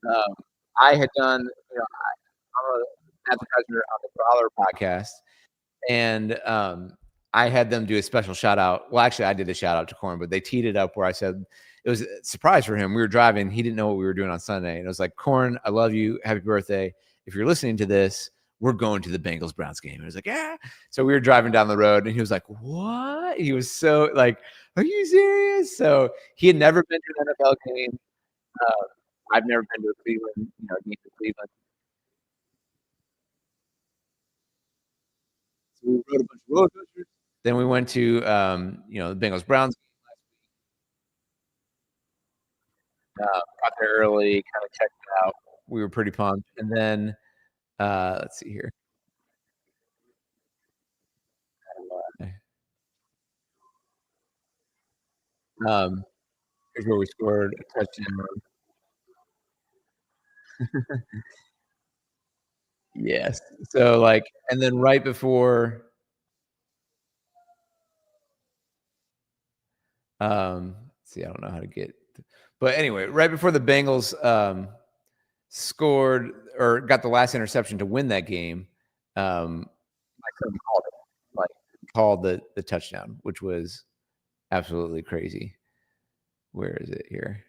um, I had done, I'm an advertiser on the Brawler podcast. And I had them do a special shout out. Well, actually, I did a shout out to Corn, but they teed it up where I said it was a surprise for him. We were driving. He didn't know what we were doing on Sunday. And it was like, Corn, I love you. Happy birthday. If you're listening to this, we're going to the Bengals Browns game. And I was like, yeah. So we were driving down the road, and he was like, what? He was so like, are you serious? So he had never been to an NFL game. I've never been to a Cleveland, game in Cleveland. So we rode a bunch of roller coasters. Then we went to, the Bengals Browns. Got there early, kind of checked it out. We were pretty pumped. And then, let's see here. Um, Here's where we scored a touchdown. Yes. So, like, and then right before, see, I don't know how to get, but anyway, right before the Bengals scored or got the last interception to win that game, my son called it, like, called the touchdown, which was absolutely crazy. Where is it here?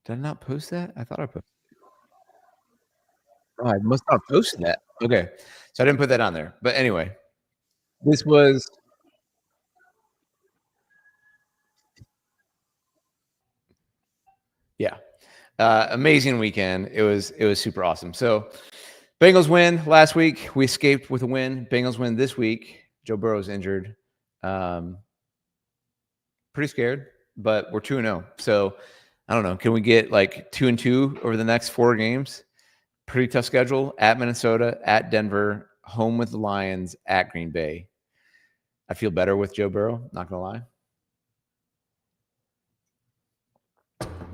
Did I not post that? I thought I posted. Oh, I must not have posted that. Okay. So I didn't put that on there. But anyway, this was, yeah. Amazing weekend. It was super awesome. So Bengals win last week. We escaped with a win. Bengals win this week. Joe Burrow's injured. Pretty scared, but we're 2-0. So I don't know. Can we get like 2-2 over the next 4 games? Pretty tough schedule at Minnesota, at Denver, home with the Lions, at Green Bay. I feel better with Joe Burrow, not gonna lie.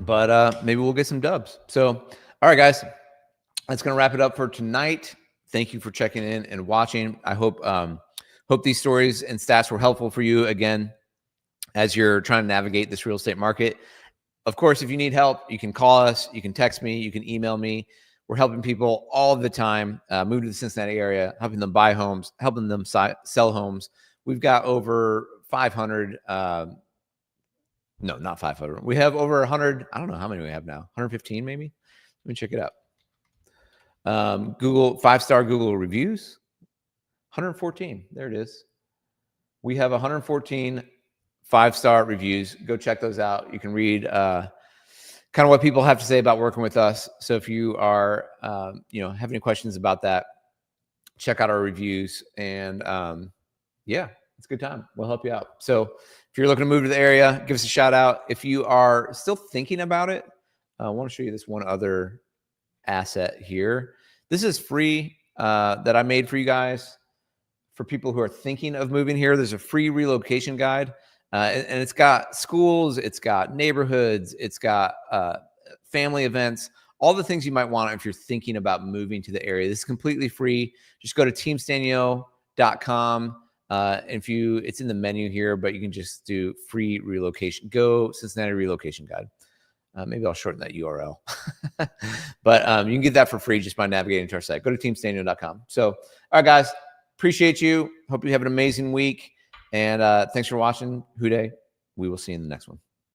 but maybe we'll get some dubs. So, all right, guys, that's going to wrap it up for tonight. Thank you for checking in and watching. I hope these stories and stats were helpful for you again as you're trying to navigate this real estate market. Of course, if you need help, you can call us, you can text me, you can email me. We're helping people all the time move to the Cincinnati area, helping them buy homes, helping them sell homes. We've got over 500. No, not 500. We have over 100. I don't know how many we have now. 115 maybe. Let me check it out. Google 5-star Google reviews. 114. There it is. We have 114 5-star reviews. Go check those out. You can read kind of what people have to say about working with us. So if you are, have any questions about that, check out our reviews. And yeah, it's a good time. We'll help you out. So if you're looking to move to the area, give us a shout out. If you are still thinking about it, I want to show you this one other asset here. This is free that I made for you guys. For people who are thinking of moving here, there's a free relocation guide. And it's got schools, it's got neighborhoods, it's got family events, all the things you might want if you're thinking about moving to the area. This is completely free. Just go to teamsztanyo.com. It's in the menu here, but you can just do free relocation. Go Cincinnati relocation guide. Maybe I'll shorten that URL. But you can get that for free just by navigating to our site. Go to teamsztanyo.com. So, all right, guys, appreciate you. Hope you have an amazing week. And thanks for watching. Houday. We will see you in the next one.